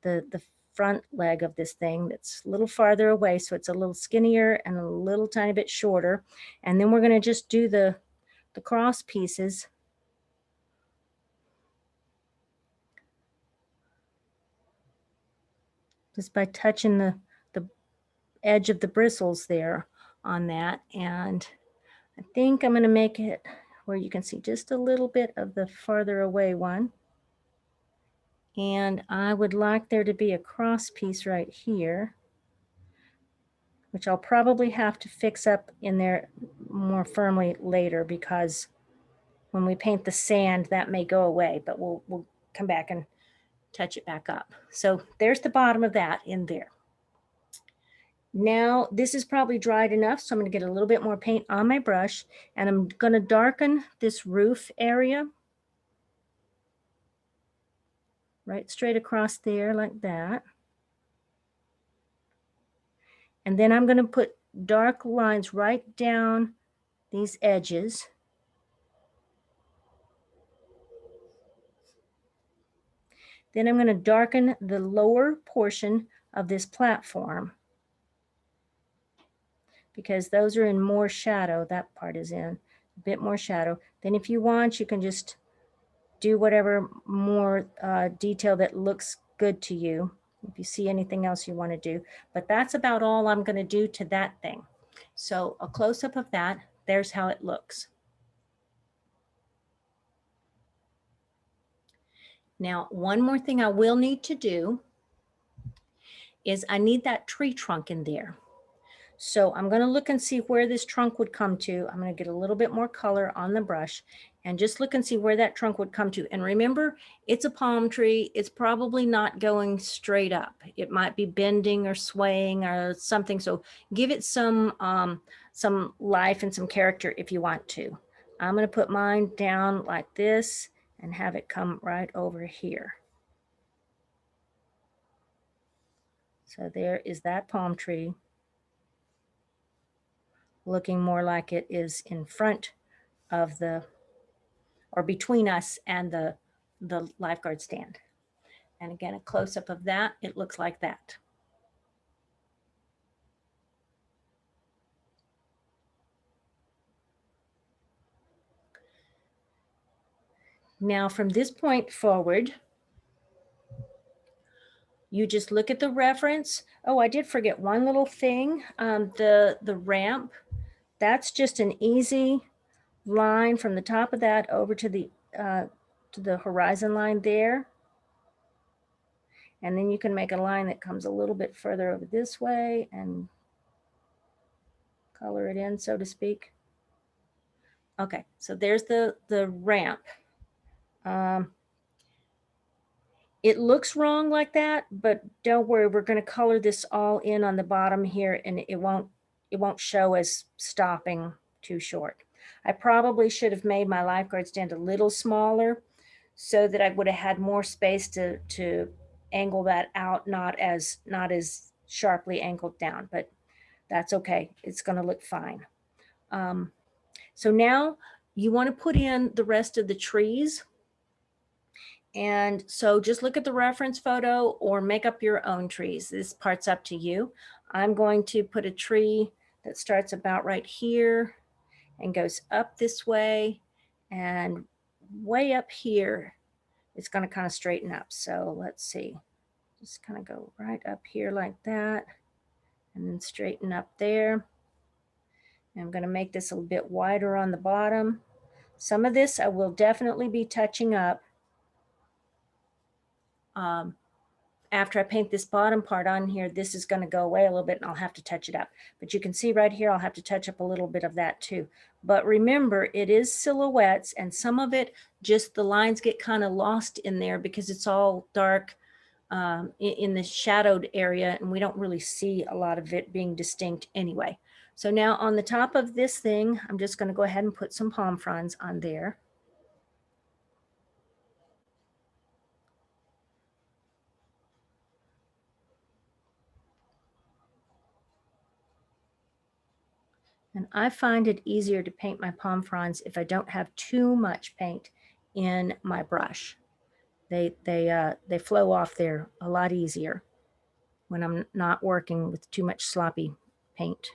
the front leg of this thing that's a little farther away. So it's a little skinnier and a little tiny bit shorter. And then we're going to just do the cross pieces. Just by touching the edge of the bristles there on that. And I think I'm going to make it where you can see just a little bit of the farther away one. And I would like there to be a cross piece right here, which I'll probably have to fix up in there more firmly later, because when we paint the sand, that may go away, but we'll come back and touch it back up. So there's the bottom of that in there. Now this is probably dried enough, so I'm going to get a little bit more paint on my brush, and I'm going to darken this roof area right straight across there like that. And then I'm going to put dark lines right down these edges. Then I'm going to darken the lower portion of this platform, because those are in more shadow. That part is in a bit more shadow. Then if you want, you can just do whatever more detail that looks good to you, if you see anything else you want to do. But that's about all I'm going to do to that thing. So a close-up of that, there's how it looks. Now, one more thing I will need to do is I need that tree trunk in there. So I'm going to look and see where this trunk would come to. I'm going to get a little bit more color on the brush and just look and see where that trunk would come to. And remember, it's a palm tree. It's probably not going straight up. It might be bending or swaying or something. So give it some life and some character if you want to. I'm going to put mine down like this and have it come right over here. So there is that palm tree, looking more like it is in front of the, or between us and the lifeguard stand. And again, a close-up of that, it looks like that. Now from this point forward, you just look at the reference. Oh, I did forget one little thing. The ramp, that's just an easy line from the top of that over to the horizon line there. And then you can make a line that comes a little bit further over this way and color it in, so to speak. Okay, so there's the ramp. It looks wrong like that, but don't worry, we're going to color this all in on the bottom here, and it won't show as stopping too short. I probably should have made my lifeguard stand a little smaller so that I would have had more space to angle that out, not as sharply angled down, but that's okay. It's going to look fine. So now you want to put in the rest of the trees. And so just look at the reference photo or make up your own trees. This part's up to you. I'm going to put a tree that starts about right here and goes up this way, and way up here, it's going to kind of straighten up. So let's see, just kind of go right up here like that, and then straighten up there. And I'm going to make this a little bit wider on the bottom. Some of this I will definitely be touching up after I paint this bottom part on here. This is going to go away a little bit and I'll have to touch it up. But you can see right here, I'll have to touch up a little bit of that too. But remember, it is silhouettes, and some of it, just the lines get kind of lost in there because it's all dark in the shadowed area, and we don't really see a lot of it being distinct anyway. So now on the top of this thing, I'm just going to go ahead and put some palm fronds on there. And I find it easier to paint my palm fronds if I don't have too much paint in my brush. They flow off there a lot easier when I'm not working with too much sloppy paint.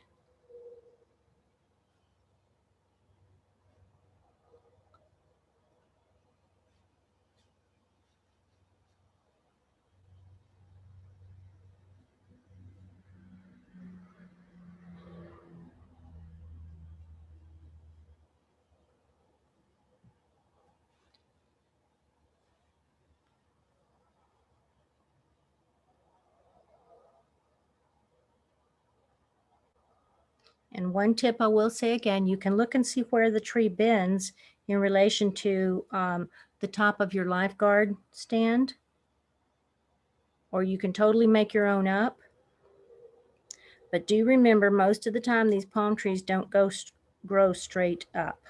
And one tip I will say again, you can look and see where the tree bends in relation to the top of your lifeguard stand, or you can totally make your own up. But do remember, most of the time these palm trees don't grow straight up.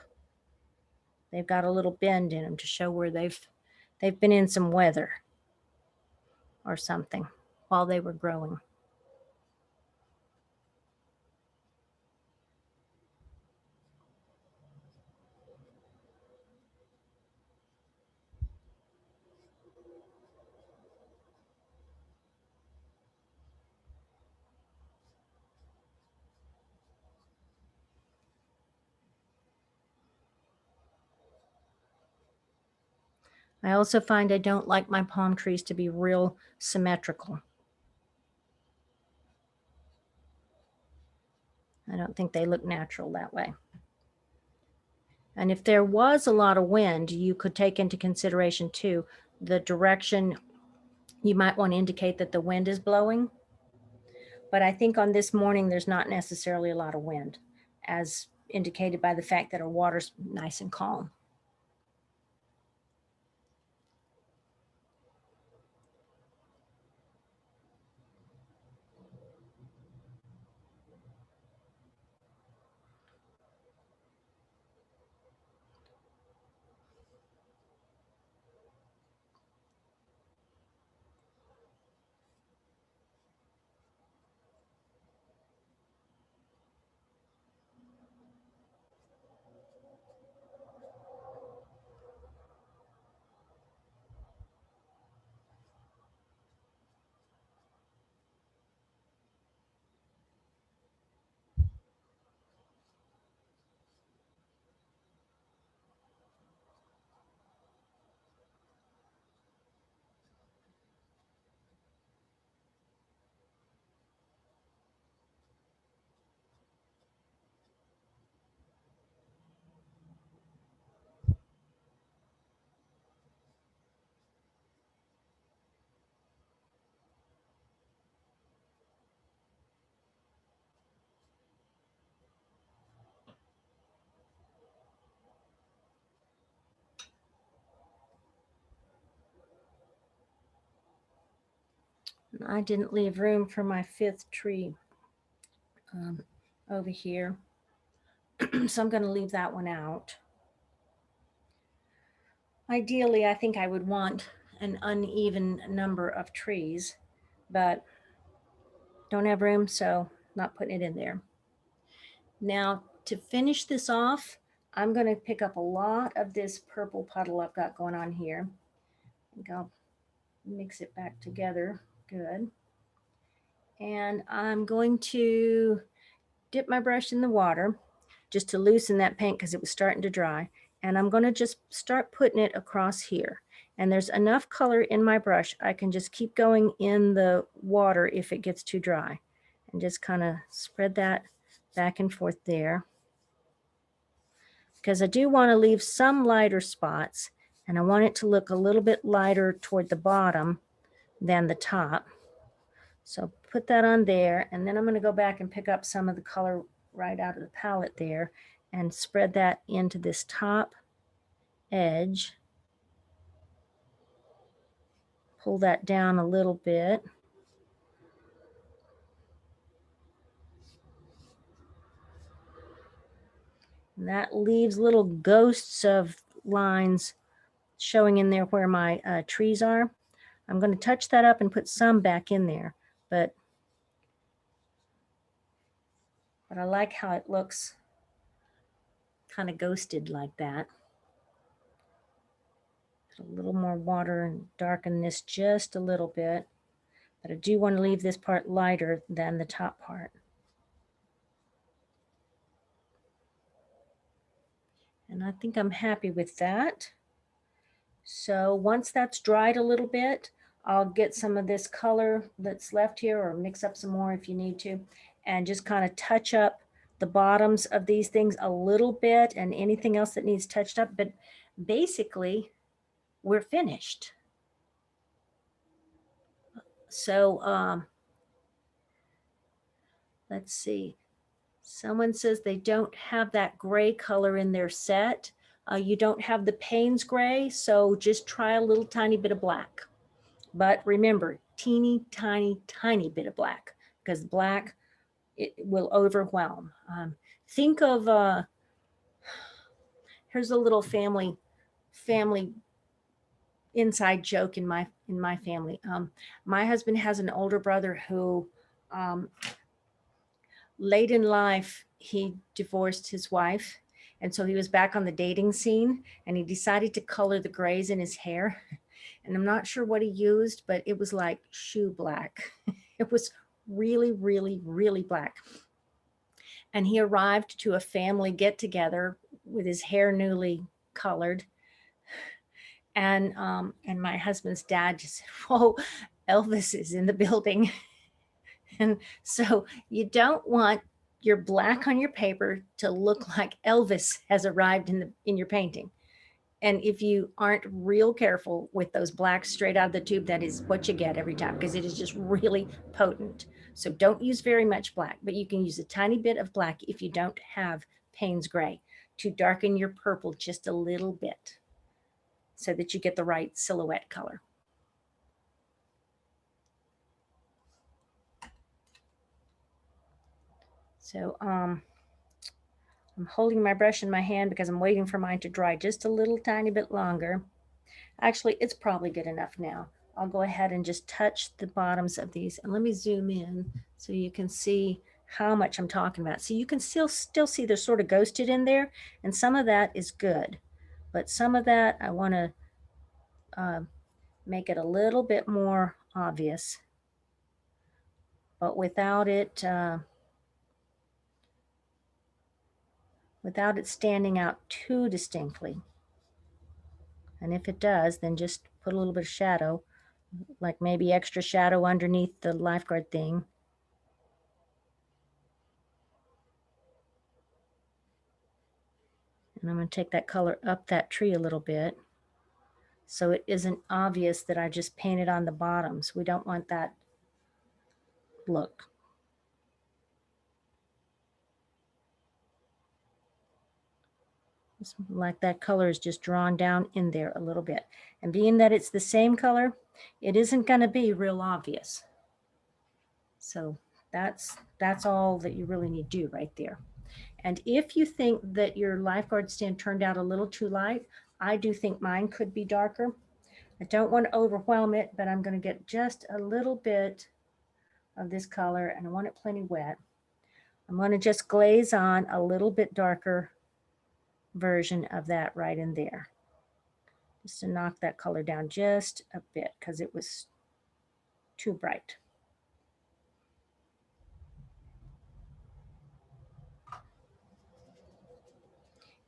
They've got a little bend in them to show where they've been in some weather or something while they were growing. I also find I don't like my palm trees to be real symmetrical. I don't think they look natural that way. And if there was a lot of wind, you could take into consideration too, the direction. You might want to indicate that the wind is blowing. But I think on this morning, there's not necessarily a lot of wind, as indicated by the fact that our water's nice and calm. I didn't leave room for my fifth tree over here. So I'm going to leave that one out. Ideally, I think I would want an uneven number of trees, but don't have room, so not putting it in there. Now, to finish this off, I'm going to pick up a lot of this purple puddle I've got going on here. I think I'll mix it back together. Good. And I'm going to dip my brush in the water just to loosen that paint because it was starting to dry. And I'm going to just start putting it across here. And there's enough color in my brush, I can just keep going in the water if it gets too dry. And just kind of spread that back and forth there. Because I do want to leave some lighter spots, and I want it to look a little bit lighter toward the bottom than the top. So put that on there, and then I'm going to go back and pick up some of the color right out of the palette there and spread that into this top edge. Pull that down a little bit. And that leaves little ghosts of lines showing in there where my trees are. I'm going to touch that up and put some back in there, but but I like how it looks kind of ghosted like that. Put a little more water and darken this just a little bit, but I do want to leave this part lighter than the top part. And I think I'm happy with that. So once that's dried a little bit, I'll get some of this color that's left here, or mix up some more if you need to, and just kind of touch up the bottoms of these things a little bit and anything else that needs touched up. But basically, we're finished. So let's see. Someone says they don't have that gray color in their set. You don't have the Payne's gray, so just try a little tiny bit of black. But remember, teeny, tiny, tiny bit of black, because black, it will overwhelm. Think of, here's a little family inside joke in my family. My husband has an older brother who, late in life, he divorced his wife. And so he was back on the dating scene, and he decided to color the grays in his hair. And I'm not sure what he used, but it was like shoe black. It was really, really, really black. And he arrived to a family get together with his hair newly colored. And my husband's dad just said, "Whoa, Elvis is in the building." And so you don't want your black on your paper to look like Elvis has arrived in your painting. And if you aren't real careful with those blacks straight out of the tube, that is what you get every time, because it is just really potent. So don't use very much black, but you can use a tiny bit of black if you don't have Payne's gray to darken your purple just a little bit so that you get the right silhouette color. So I'm holding my brush in my hand because I'm waiting for mine to dry just a little tiny bit longer. Actually, it's probably good enough now. I'll go ahead and just touch the bottoms of these, and let me zoom in so you can see how much I'm talking about. So you can still see they're sort of ghosted in there, and some of that is good, but some of that I want to make it a little bit more obvious, but without it standing out too distinctly. And if it does, then just put a little bit of shadow, like maybe extra shadow underneath the lifeguard thing. And I'm going to take that color up that tree a little bit so it isn't obvious that I just painted on the bottoms. We don't want that look. Just like that color is just drawn down in there a little bit. And being that it's the same color, it isn't going to be real obvious. So that's all that you really need to do right there. And if you think that your lifeguard stand turned out a little too light, I do think mine could be darker. I don't want to overwhelm it, but I'm going to get just a little bit of this color, and I want it plenty wet. I'm going to just glaze on a little bit darker version of that right in there, just to knock that color down just a bit because it was too bright.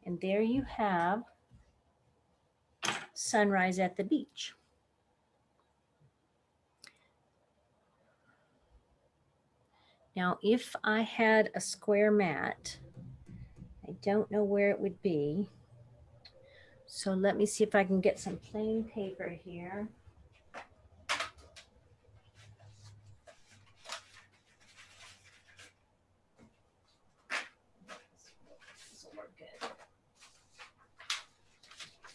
And there you have sunrise at the beach. Now, if I had a square mat, I don't know where it would be. So let me see if I can get some plain paper here. This will work good.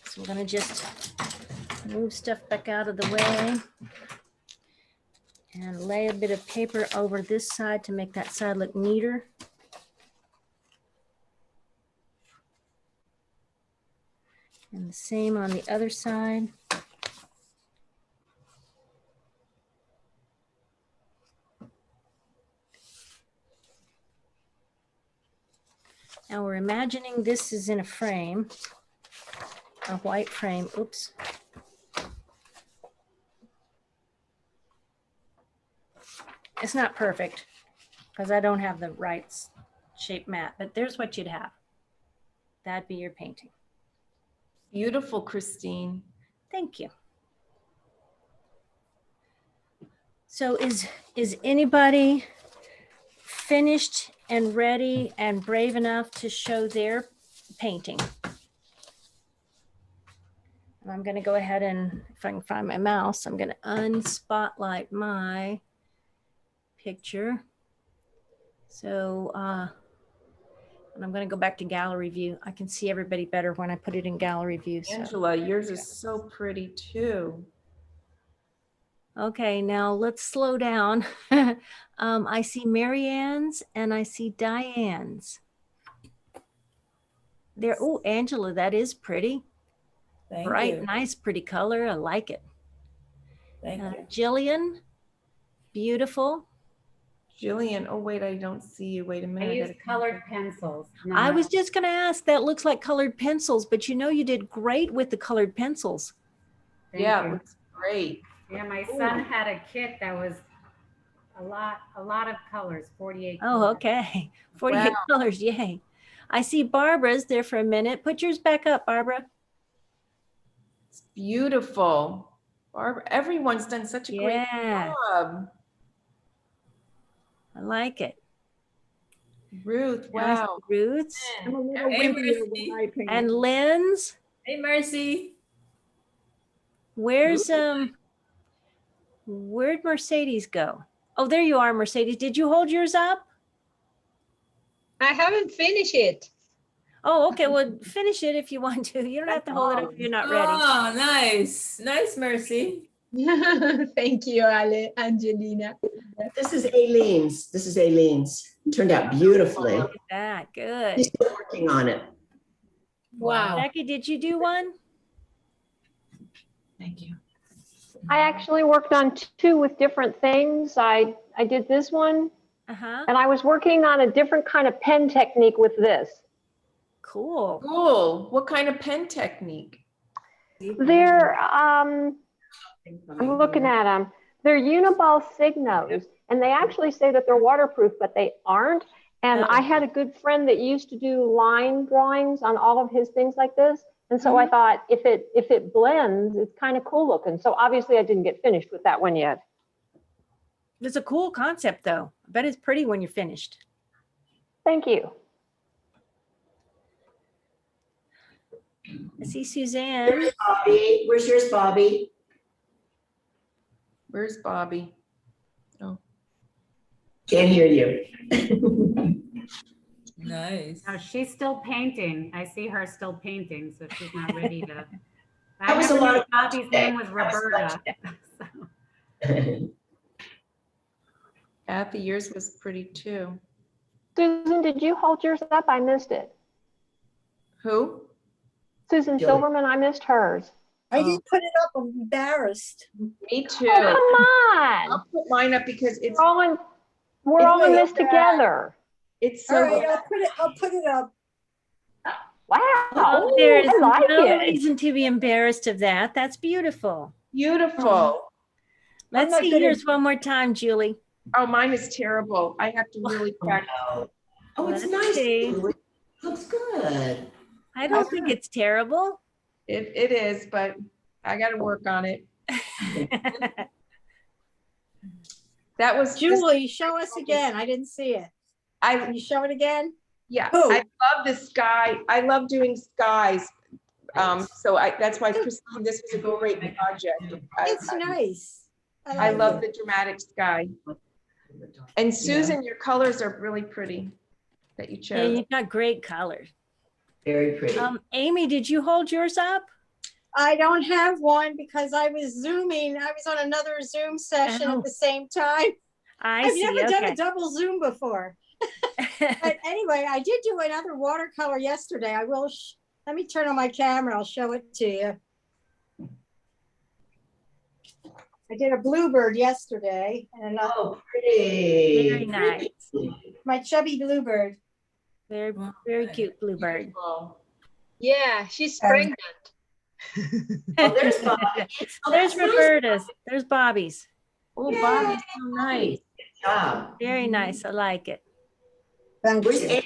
So I'm going to just move stuff back out of the way and lay a bit of paper over this side to make that side look neater. And the same on the other side. Now we're imagining this is in a frame, a white frame. Oops. It's not perfect because I don't have the right shape mat, but there's what you'd have. That'd be your painting. Beautiful, Christine. Thank you. So is anybody finished and ready and brave enough to show their painting? And I'm going to go ahead and, if I can find my mouse, I'm going to unspotlight my picture. So, and I'm going to go back to gallery view. I can see everybody better when I put it in gallery view. So. Angela, yours is so pretty too. Okay, now let's slow down. I see Mary Ann's and I see Diane's. There, oh, Angela, that is pretty. Thank Bright, you. nice, pretty color. I like it. Thank you. Jillian, beautiful. Jillian, oh wait, I don't see you. Wait a I minute. use colored pencils. I not- was just going to ask, that looks like colored pencils, but you know you did great with the colored pencils. Thank Yeah, it you. looks great. Yeah, my son had a kit that was a lot of colors, 48. Oh, colors. okay. 48 colors, yay. I see Barbara's there for a minute. Put yours back up, Barbara. It's beautiful. Barbara, everyone's done such a great Yeah, job. I like it. Ruth, Nice, wow. Ruth's. I'm a little Hey, windier with Mercy. my painting. And Lynn's. Hey, Mercy. Where'd Mercedes go? Oh, there you are, Mercedes. Did you hold yours up? I haven't finished it. Oh, okay. Well, finish it if you want to. You don't have to hold it up if you're not ready. Oh, nice. Nice, Mercy. Thank you, Ale, Angelina. This is Aileen's. This is Aileen's. Turned out beautifully. Look at that. Good. She's still working on it. Wow. Becky, did you do one? Thank you. I actually worked on two with different things. I did this one, Uh-huh. and I was working on a different kind of pen technique with this. Cool. Cool. What kind of pen technique? They're, I'm looking at them. They're Uniball Signos, and they actually say that they're waterproof, but they aren't. And I had a good friend that used to do line drawings on all of his things like this. And so I thought if it blends, it's kind of cool looking. So obviously I didn't get finished with that one yet. It's a cool concept, though. I bet it's pretty when you're finished. Thank you. I see Suzanne. Where's Bobby? Where's yours, Bobby? Where's Bobby? Can't hear you. Nice. No, she's still painting. I see her still painting, so she's not ready to. That was a lot of fun Bobby's today. name was Roberta. So, Kathy, yours was pretty too. Susan, did you hold yours up? I missed it. Who? Susan Julie. Silverman, I missed hers. I didn't put it up, I'm embarrassed. Me too. Oh, come on. I'll put mine up because it's We're all in It's this together. it's All so right, I'll put it up. Wow. Oh, there's I like no it. reason to be embarrassed of that. That's beautiful. beautiful. Let's not see good at- yours one more time, Julie. Oh, mine is terrible. I have to really practice. Oh, it's Let's nice. see. Julie. Looks good. I don't think it's terrible. It is, but I got to work on it. That was Julie, show us again. I didn't see it. Can I you show it again? yeah. Oh. I love the sky. I love doing skies. So that's why Christine, this was a great project. It's nice. I like love it. the dramatic sky. And Susan, your colors are really pretty that you Yeah, chose. you've got great colors. Very pretty. Amy, did you hold yours up? I don't have one because I was Zooming. I was on another Zoom session Oh. at the same time. I I've see. never done Okay. a double Zoom before. But anyway, I did do another watercolor yesterday. I will, let me turn on my camera. I'll show it to you. I did a bluebird yesterday and Oh, pretty. Very nice. my chubby bluebird. Very, very cute bluebird. Beautiful. Yeah, she's pregnant. Oh, there's Bobby. Oh, There's that's nice. Roberta's. There's Bobby's. Oh, Yay. Bobby's so nice. Good job. Very nice. I like it. Thank Where's you. Ann?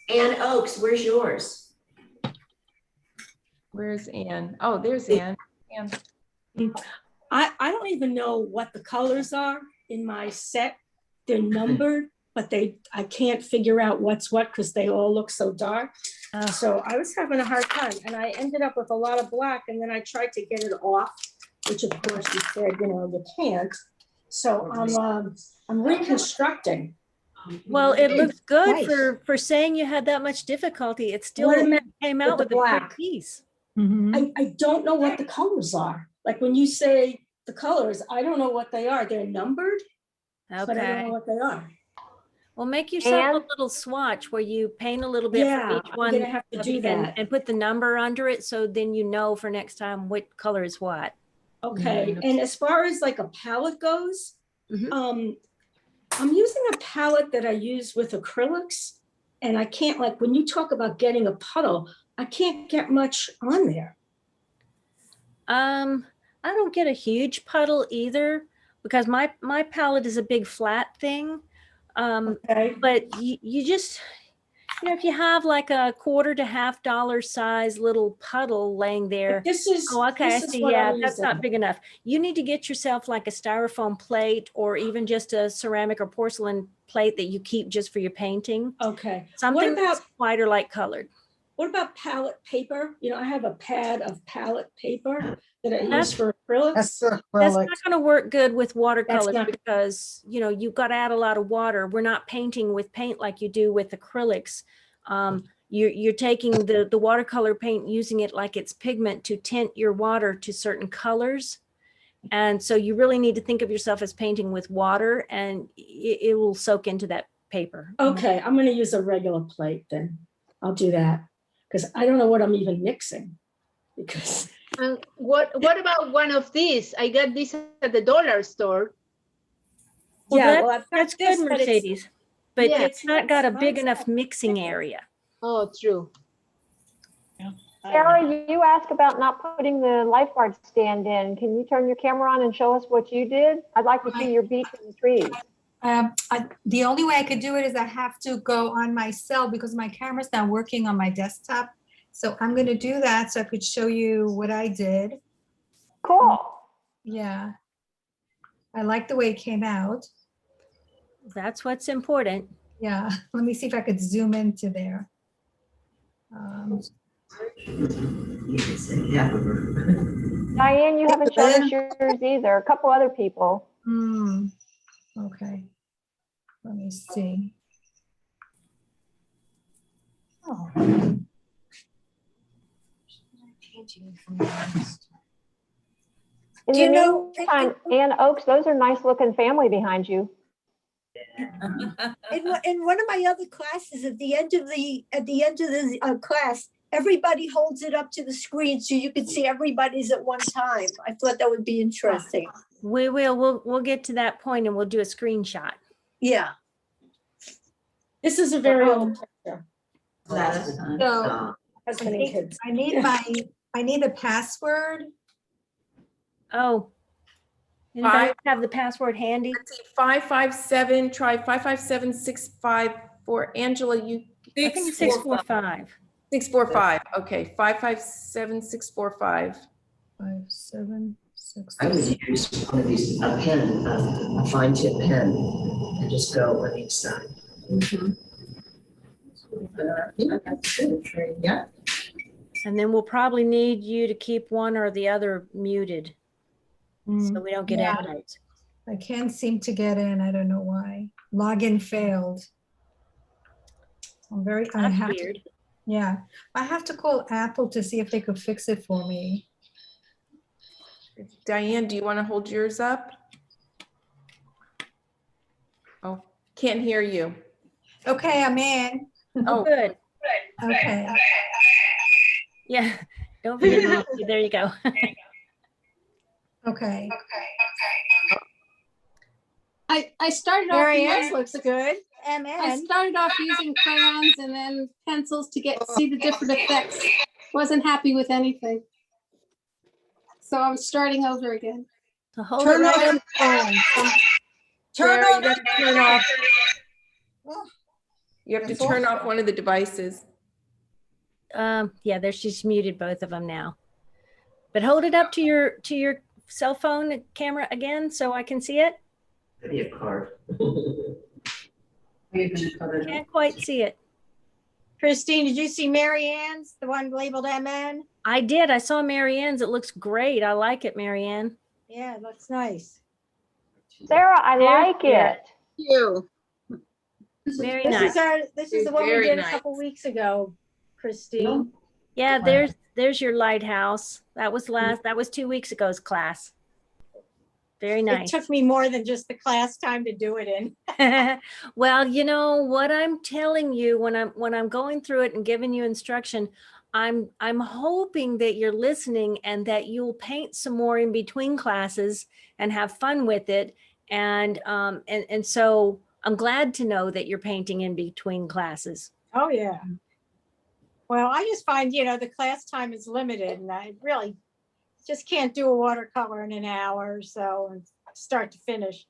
Ann Oaks, where's yours? Where's Ann? Oh, there's Ann. Ann. I don't even know what the colors are in my set. They're numbered, but I can't figure out what's what because they all look so dark. So I was having a hard time and I ended up with a lot of black and then I tried to get it off, which of course you said, you can't. So I'm reconstructing. Well, it looks good Nice. for saying you had that much difficulty. It still What I meant came out with with the a good black. piece. I don't know what the colors are. Like when you say the colors, I don't know what they are. They're numbered, but I don't Okay. know what they are. Well, make yourself And- a little swatch where you paint a little bit Yeah, for each I'm one gonna have to do that. and put the number under it. So then you know for next time what color is what. Okay, and as far as like a palette goes, Mhm. I'm using a palette that I use with acrylics, and I can't, like, when you talk about getting a puddle, I can't get much on there. I don't get a huge puddle either because my palette is a big flat thing. Okay, But you just, if you have like a $1 to $half size little puddle laying there. this is, Oh, okay, I this is see. what Yeah, I'm that's using. not big enough. You need to get yourself like a styrofoam plate or even just a ceramic or porcelain plate that you keep just for your painting. Okay, Something about- that's white or light colored. what about palette paper? I have a pad of palette paper that I use That's- for acrylics. That's That's acrylic. not going to work good with watercolors not- because, you've got to add a lot of water. We're not painting with paint like you do with acrylics. You're taking the watercolor paint, using it like it's pigment to tint your water to certain colors. And so you really need to think of yourself as painting with water and it will soak into that paper. Okay, I'm gonna use a regular plate then. I'll do that, because I don't know what I'm even mixing. Because, And what about one of these? I got this at the dollar store. Well, yeah, that- well, I've got That's this, good, but it's- Mercedes. But Yeah. it's not got a big Mine's enough got- mixing area. Oh, true. Sarah, you asked about not putting the lifeguard stand in. Can you turn your camera on and show us what you did? I'd like to see your beach and the trees. The only way I could do it is I have to go on my cell because my camera's not working on my desktop. So I'm going to do that so I could show you what I did. Cool. Yeah. I like the way it came out. That's what's important. Yeah. Let me see if I could zoom into there. Yeah. Diane, you haven't shown us yours either. A couple other people. Okay. Let me see. Oh. In Do you the know- meantime, Ann Oaks, those are nice looking family behind you. In one of my other classes, at the end of the class, everybody holds it up to the screen so you can see everybody's at one time. I thought that would be interesting. We'll get to that point and we'll do a screenshot. Yeah. This is a very old picture. So Has I many think kids. I need a password. Oh. Anybody have the password handy? Let's see, 557, try 557654. Angela, you, I think it's 645. 645. Okay, 557645. 5, 7, 6. I would use one of these, a pen, a fine tip pen, and just go on each side. Yeah. And then we'll probably need you to keep one or the other muted so we don't get Yeah. echoes. I can't seem to get in. I don't know why. Login failed. I That's have to, weird. yeah. I have to call Apple to see if they could fix it for me. Diane, do you want to hold yours up? Oh, can't hear you. Okay, I'm in. Oh, Good. Okay. Yeah. Don't forget. There you go. Okay. I started off, Mary the Ann next looks good. I MN. started off using crayons and then pencils to see the different effects. Wasn't happy with anything. So I'm starting over again. So hold Turn it off right your phone. Turn Sarah, off. you gotta turn off. Oh, You have to That's turn awful. off one of the devices. Yeah, there's she's muted both of them now. But hold it up to your cell phone camera again so I can see it. Maybe a card. Can't quite see it. Christine, did you see Mary Ann's, the one labeled MN? I did. I saw Mary Ann's. It looks great. I like it, Mary Ann. Yeah, it looks nice. Sarah, I like it. You. Very This nice. is the one we Very did a nice. couple weeks ago, Christine. Yeah, there's your lighthouse. That was 2 weeks ago's class. Very It nice. took me more than just the class time to do it in. Well, you know what I'm telling you when I'm going through it and giving you instruction, I'm hoping that you're listening and that you'll paint some more in between classes and have fun with it. And so I'm glad to know that you're painting in between classes. Oh, yeah. Well, I just find, the class time is limited and I really just can't do a watercolor in an hour or so and start to finish.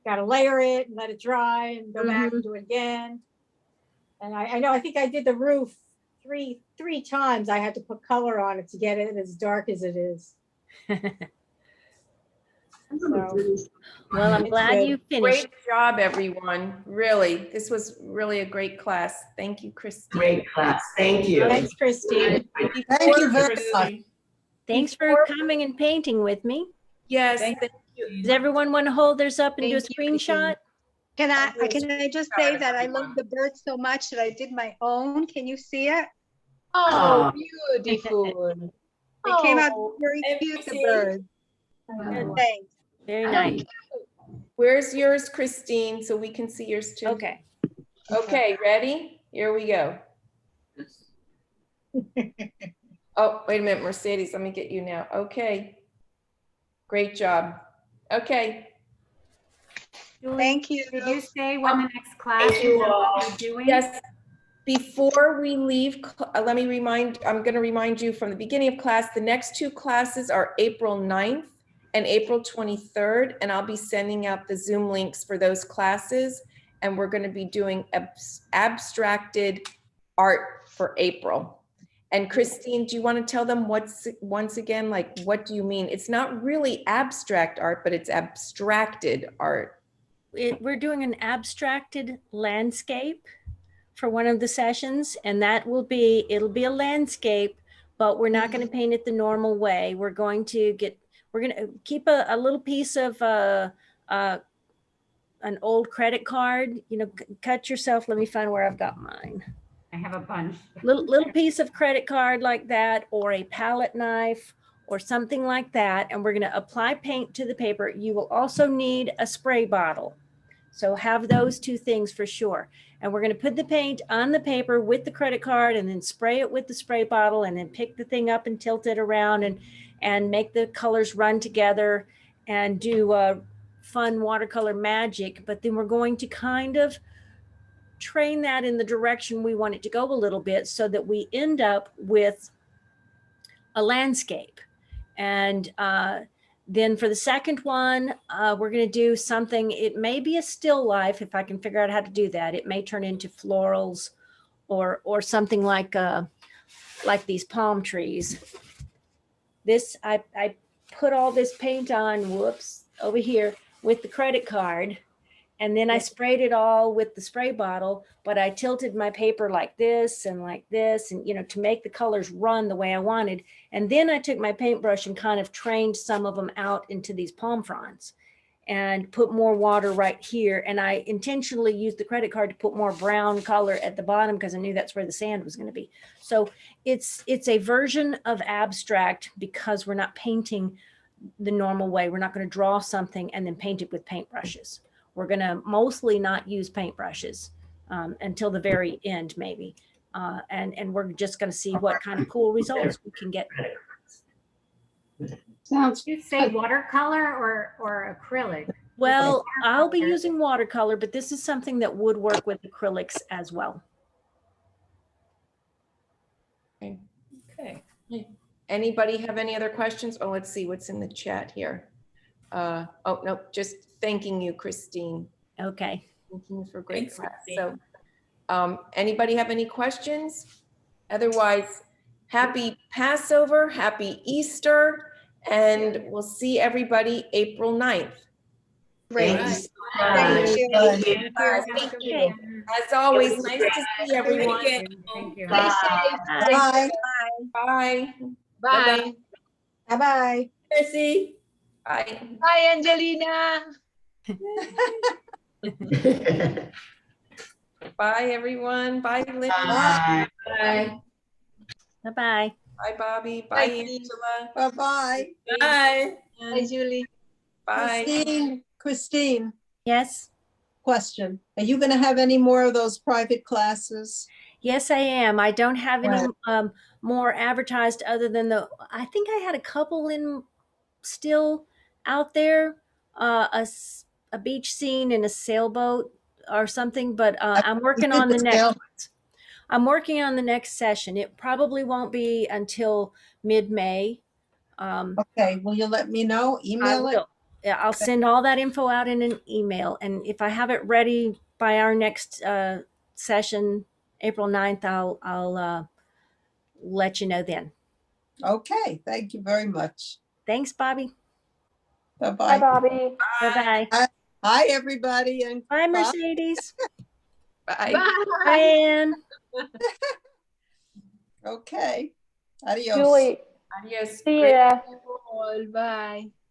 Got to layer it and let it dry and go back and do it again. And I think I did the roof three times. I had to put color on it to get it as dark as it is. Well, I'm glad you finished. Great job, everyone. Really, this was really a great class. Thank you, Christine. Great class. Thank you. Thanks, Christine. Thank you very much. Thanks for coming and painting with me. Yes, Thank thank Does everyone want to hold theirs up and do a Thank you, screenshot? Christine. Can I just say that I love the birds so much that I did my own? Can you see it? Oh, Beautiful. They came out very cute, the birds. Thanks. Very nice. Where's yours, Christine, so we can see yours too? Okay. Okay, ready? Here we go. Oh, wait a minute, Mercedes, let me get you now. Okay. Great job. Okay. Thank you. Did you say when the next class is and what you're doing? Yes. Before we leave, I'm going to remind you from the beginning of class, the next two classes are April 9th and April 23rd, and I'll be sending out the Zoom links for those classes. And we're going to be doing abstracted art for April. And Christine, do you want to tell them once again, like, what do you mean? It's not really abstract art, but it's abstracted art. We're doing an abstracted landscape for one of the sessions, and it'll be a landscape, but we're not going to paint it the normal way. We're going to keep a little piece of an old credit card, cut yourself. Let me find where I've got mine. I have a bunch. Little piece of credit card like that, or a palette knife or something like that. And we're going to apply paint to the paper. You will also need a spray bottle. So have those two things for sure. And we're going to put the paint on the paper with the credit card and then spray it with the spray bottle and then pick the thing up and tilt it around and make the colors run together and do fun watercolor magic. But then we're going to kind of train that in the direction we want it to go a little bit so that we end up with a landscape. And then for the second one, we're going to do something. It may be a still life if I can figure out how to do that. It may turn into florals or something like these palm trees. This, I put all this paint on, over here with the credit card. And then I sprayed it all with the spray bottle, but I tilted my paper like this and to make the colors run the way I wanted. And then I took my paintbrush and kind of trained some of them out into these palm fronds and put more water right here. And I intentionally used the credit card to put more brown color at the bottom because I knew that's where the sand was going to be. So it's a version of abstract because we're not painting the normal way. We're not going to draw something and then paint it with paintbrushes. We're going to mostly not use paintbrushes until the very end, maybe. And we're just going to see what kind of cool results we can get. Sounds Did you say watercolor or acrylic? Well, I'll be using watercolor, but this is something that would work with acrylics as well. Okay. Anybody have any other questions? Oh, let's see what's in the chat here. Oh, no, just thanking you, Christine. Okay. Thank you for great Thanks, class. Christine. So, anybody have any questions? Otherwise, happy Passover, happy Easter, and we'll see everybody April 9th. Great. Right. Thank you. Thank Thank you. Have a Thank good you. one. As always, nice to see everyone. Thank you. Stay safe. Bye. Bye. Bye. Bye-bye. Mercy. Bye. Bye, Angelina. Bye, everyone. Bye, Linda. Bye. Bye. Bye-bye. Bye, Bobby. Bye, Bye, Keith. Angela. Bye-bye. Bye. Bye, Julie. Bye. Christine, Yes. question. Are you going to have any more of those private classes? Yes, I am. I don't have any Right. more advertised other than I think I had a couple in still out there, a beach scene and a sailboat or something, but I'm working on the next ones. I'm working on the next session. It probably won't be until mid-May. Okay, will you let me know? I Email it? will. Yeah, I'll send all that info out in an email. And if I have it ready by our next session, April 9th, I'll let you know then. Okay, thank you very much. Thanks, Bobby. Bye, Bye-bye. Bobby. Bye-bye. Hi, everybody. And Bye, Mercedes. Bye. Bye, Ann. okay, adios. Julie, Adios. see ya. Bye.